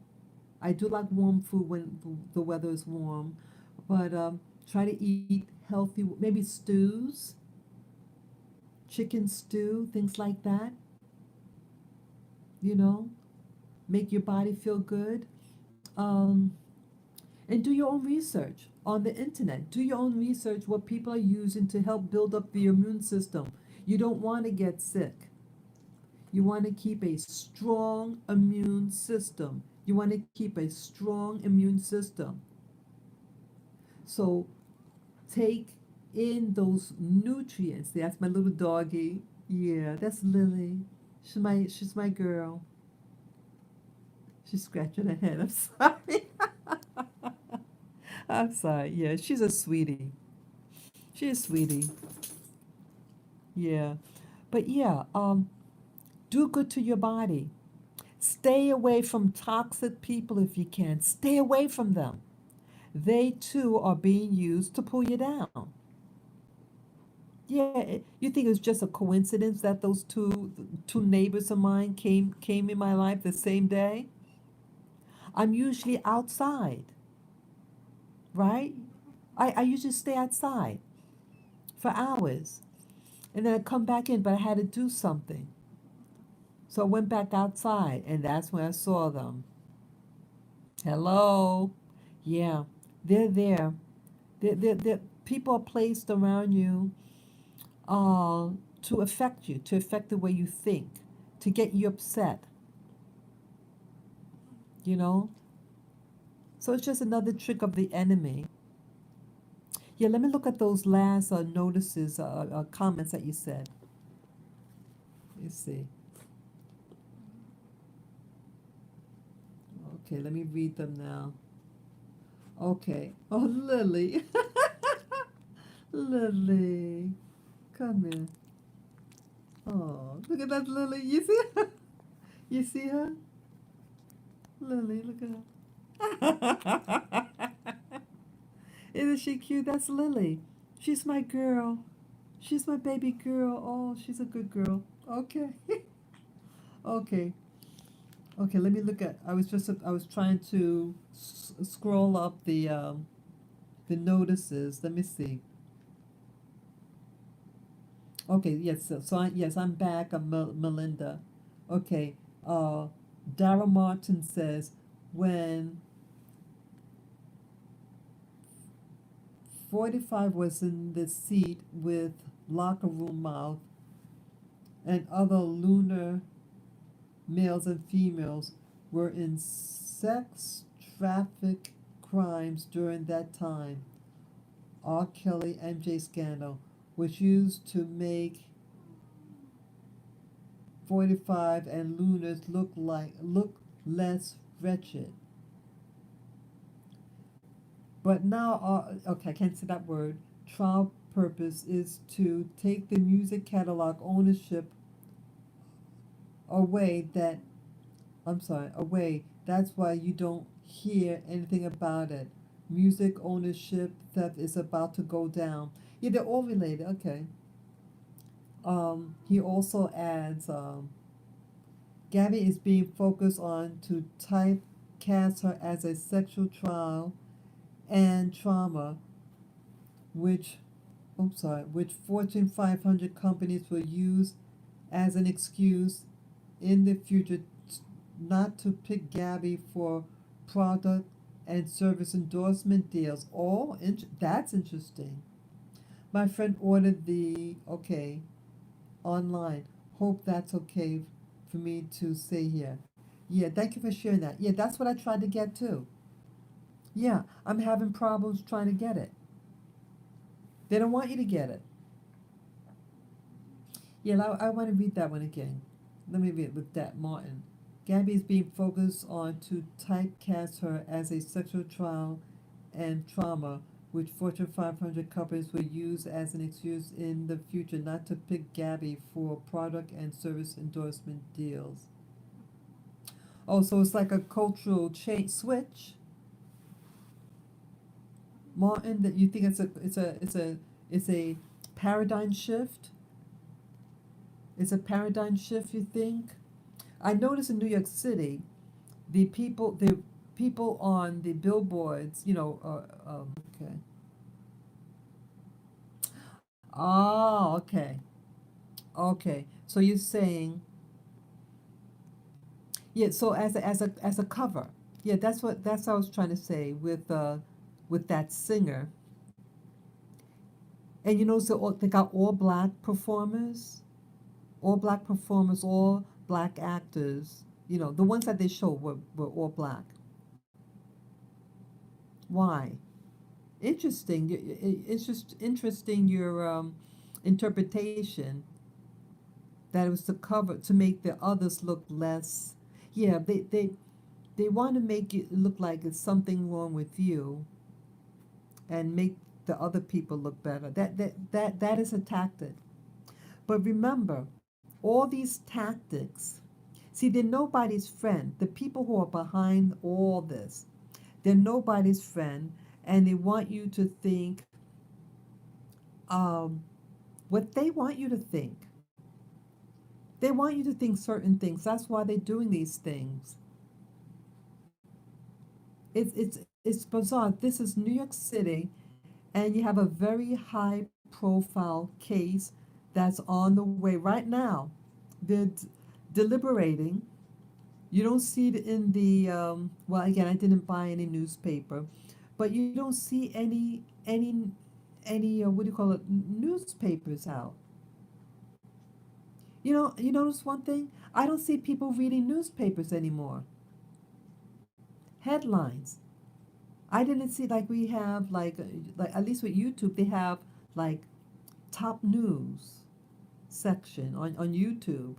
I do like warm food when the weather is warm, but try to eat healthy, maybe stews, chicken stew, things like that. You know, make your body feel good. Um, and do your own research on the internet. Do your own research what people are using to help build up the immune system. You don't want to get sick. You want to keep a strong immune system. You want to keep a strong immune system. So take in those nutrients. That's my little doggy. Yeah, that's Lily. She's my girl. She's scratching her head. I'm sorry. I'm sorry. Yeah, she's a sweetie. She's a sweetie. Yeah. But yeah, do good to your body. Stay away from toxic people if you can. Stay away from them. They too are being used to pull you down. Yeah, you think it's just a coincidence that those two neighbors of mine came in my life the same day? I'm usually outside, right? I usually stay outside for hours and then I come back in, but I had to do something. So I went back outside and that's when I saw them. Hello. Yeah, they're there. People are placed around you uh, to affect you, to affect the way you think, to get you upset, you know? So it's just another trick of the enemy. Yeah, let me look at those last notices, comments that you said. Let's see. Okay, let me read them now. Okay. Oh, Lily. Lily. Come here. Oh, look at that Lily. You see her? You see her? Lily, look at her. Isn't she cute? That's Lily. She's my girl. She's my baby girl. Oh, she's a good girl. Okay. Okay. Okay, let me look at. I was trying to scroll up the notices. Let me see. Okay, yes. Yes, I'm back. I'm Melinda. Okay. Uh, Dara Martin says when 45 was in the seat with locker room mouth and other lunar males and females were in sex traffic crimes during that time. R. Kelly MJ scandal was used to make 45 and Lunars look less wretched. But now, okay, I can't say that word. Trial purpose is to take the music catalog ownership away. Away. That's why you don't hear anything about it. Music ownership theft is about to go down. Yeah, they're all related. Okay. He also adds, Gabby is being focused on to typecast her as a sexual trial and trauma, which, which Fortune 500 companies will use as an excuse in the future not to pick Gabby for product and service endorsement deals. Oh, that's interesting. My friend ordered online. Hope that's okay for me to say here. Yeah, thank you for sharing that. Yeah, that's what I tried to get too. Yeah, I'm having problems trying to get it. They don't want you to get it. Yeah, I want to read that one again. Let me read it with that, Martin. Gabby is being focused on to typecast her as a sexual trial and trauma, which Fortune 500 companies will use as an excuse in the future not to pick Gabby for product and service endorsement deals. Oh, so it's like a cultural change switch, Martin. That you think it's a paradigm shift. It's a paradigm shift. You think? I noticed in New York City, the people on the billboards, okay. Oh, okay. Okay. So you're saying, yeah, so as a cover. Yeah, that's what I was trying to say with that singer. And so they got all black performers, all black actors. The ones that they showed were all black. Why? Interesting. It's just interesting your interpretation that it was to cover to make the others look less. Yeah, they want to make it look like it's something wrong with you and make the other people look better. That is a tactic. But remember, all these tactics. See, they're nobody's friend. The people who are behind all this, they're nobody's friend, and they want you to think um, what they want you to think. They want you to think certain things. That's why they're doing these things. It's bizarre. This is New York City, and you have a very high profile case that's on the way right now. They're deliberating. You don't see it in the well. Again, I didn't buy any newspaper, but you don't see any what do you call it, newspapers out. You notice one thing? I don't see people reading newspapers anymore. Headlines. I didn't see like we have like at least with YouTube they have like top news section on YouTube.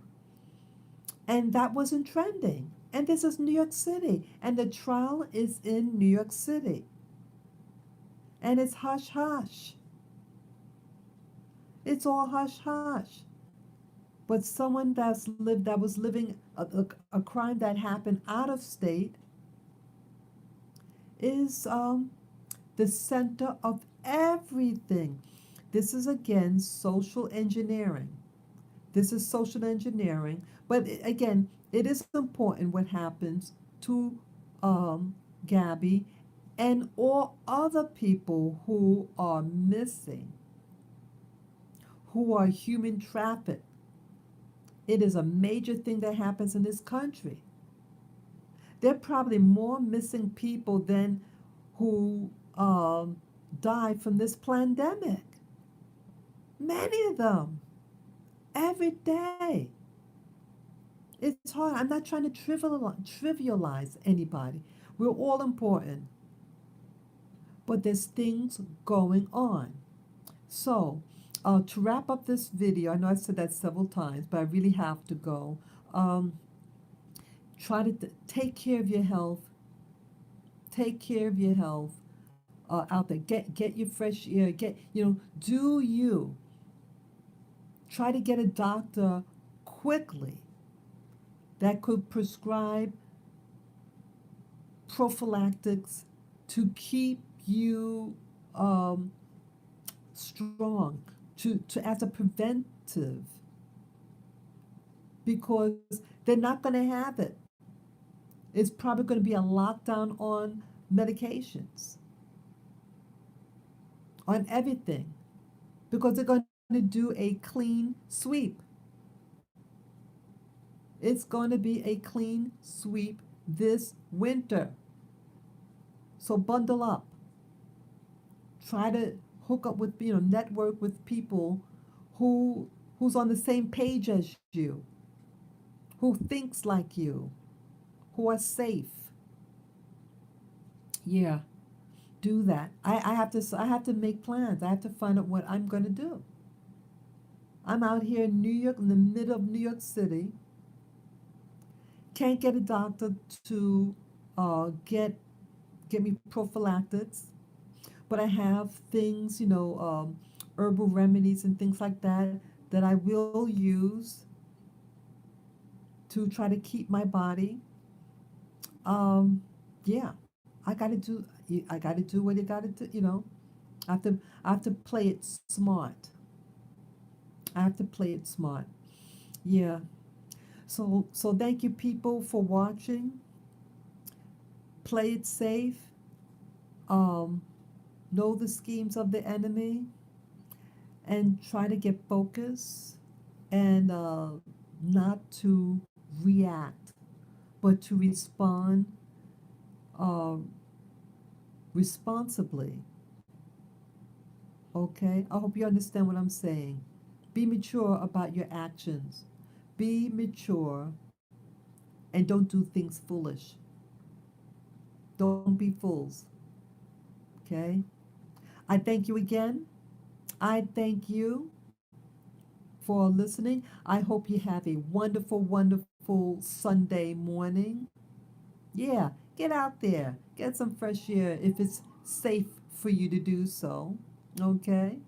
And that wasn't trending. And this is New York City. And the trial is in New York City. And it's hush hush. It's all hush hush. But someone that was living a crime that happened out of state is the center of everything. This is again social engineering. This is social engineering. But again, it is important what happens to Gabby and all other people who are missing, who are human trafficked. It is a major thing that happens in this country. There are probably more missing people than who died from this pandemic. Many of them every day. It's hard. I'm not trying to trivialize anybody. We're all important. But there's things going on. So, to wrap up this video, I know I've said that several times, but I really have to go. Try to take care of your health. Take care of your health out there. Get your fresh air. Do you. Try to get a doctor quickly that could prescribe prophylactics to keep you strong, to as a preventive. because they're not going to have it. It's probably going to be a lockdown on medications, on everything, because they're going to do a clean sweep. It's going to be a clean sweep this winter. So bundle up. Try to hook up with, network with people who's on the same page as you, who thinks like you, who are safe. Yeah, do that. I have to make plans. I have to find out what I'm going to do. I'm out here in New York, in the middle of New York City. Can't get a doctor to get me prophylactics, but I have things, herbal remedies and things like that I will use to try to keep my body. Um, yeah, I gotta do what you gotta do. I have to play it smart. I have to play it smart. Yeah. So thank you people for watching. Play it safe. Um, know the schemes of the enemy and try to get focus and not to react, but to respond uh, responsibly. Okay? I hope you understand what I'm saying. Be mature about your actions. Be mature and don't do things foolish. Don't be fools. Okay? I thank you again. I thank you for listening. I hope you have a wonderful, wonderful Sunday morning. Yeah, get out there, get some fresh air if it's safe for you to do so. Okay?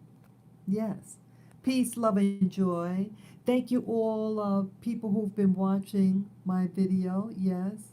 Yes. Peace, love, and joy. Thank you all people who've been watching my video. Yes.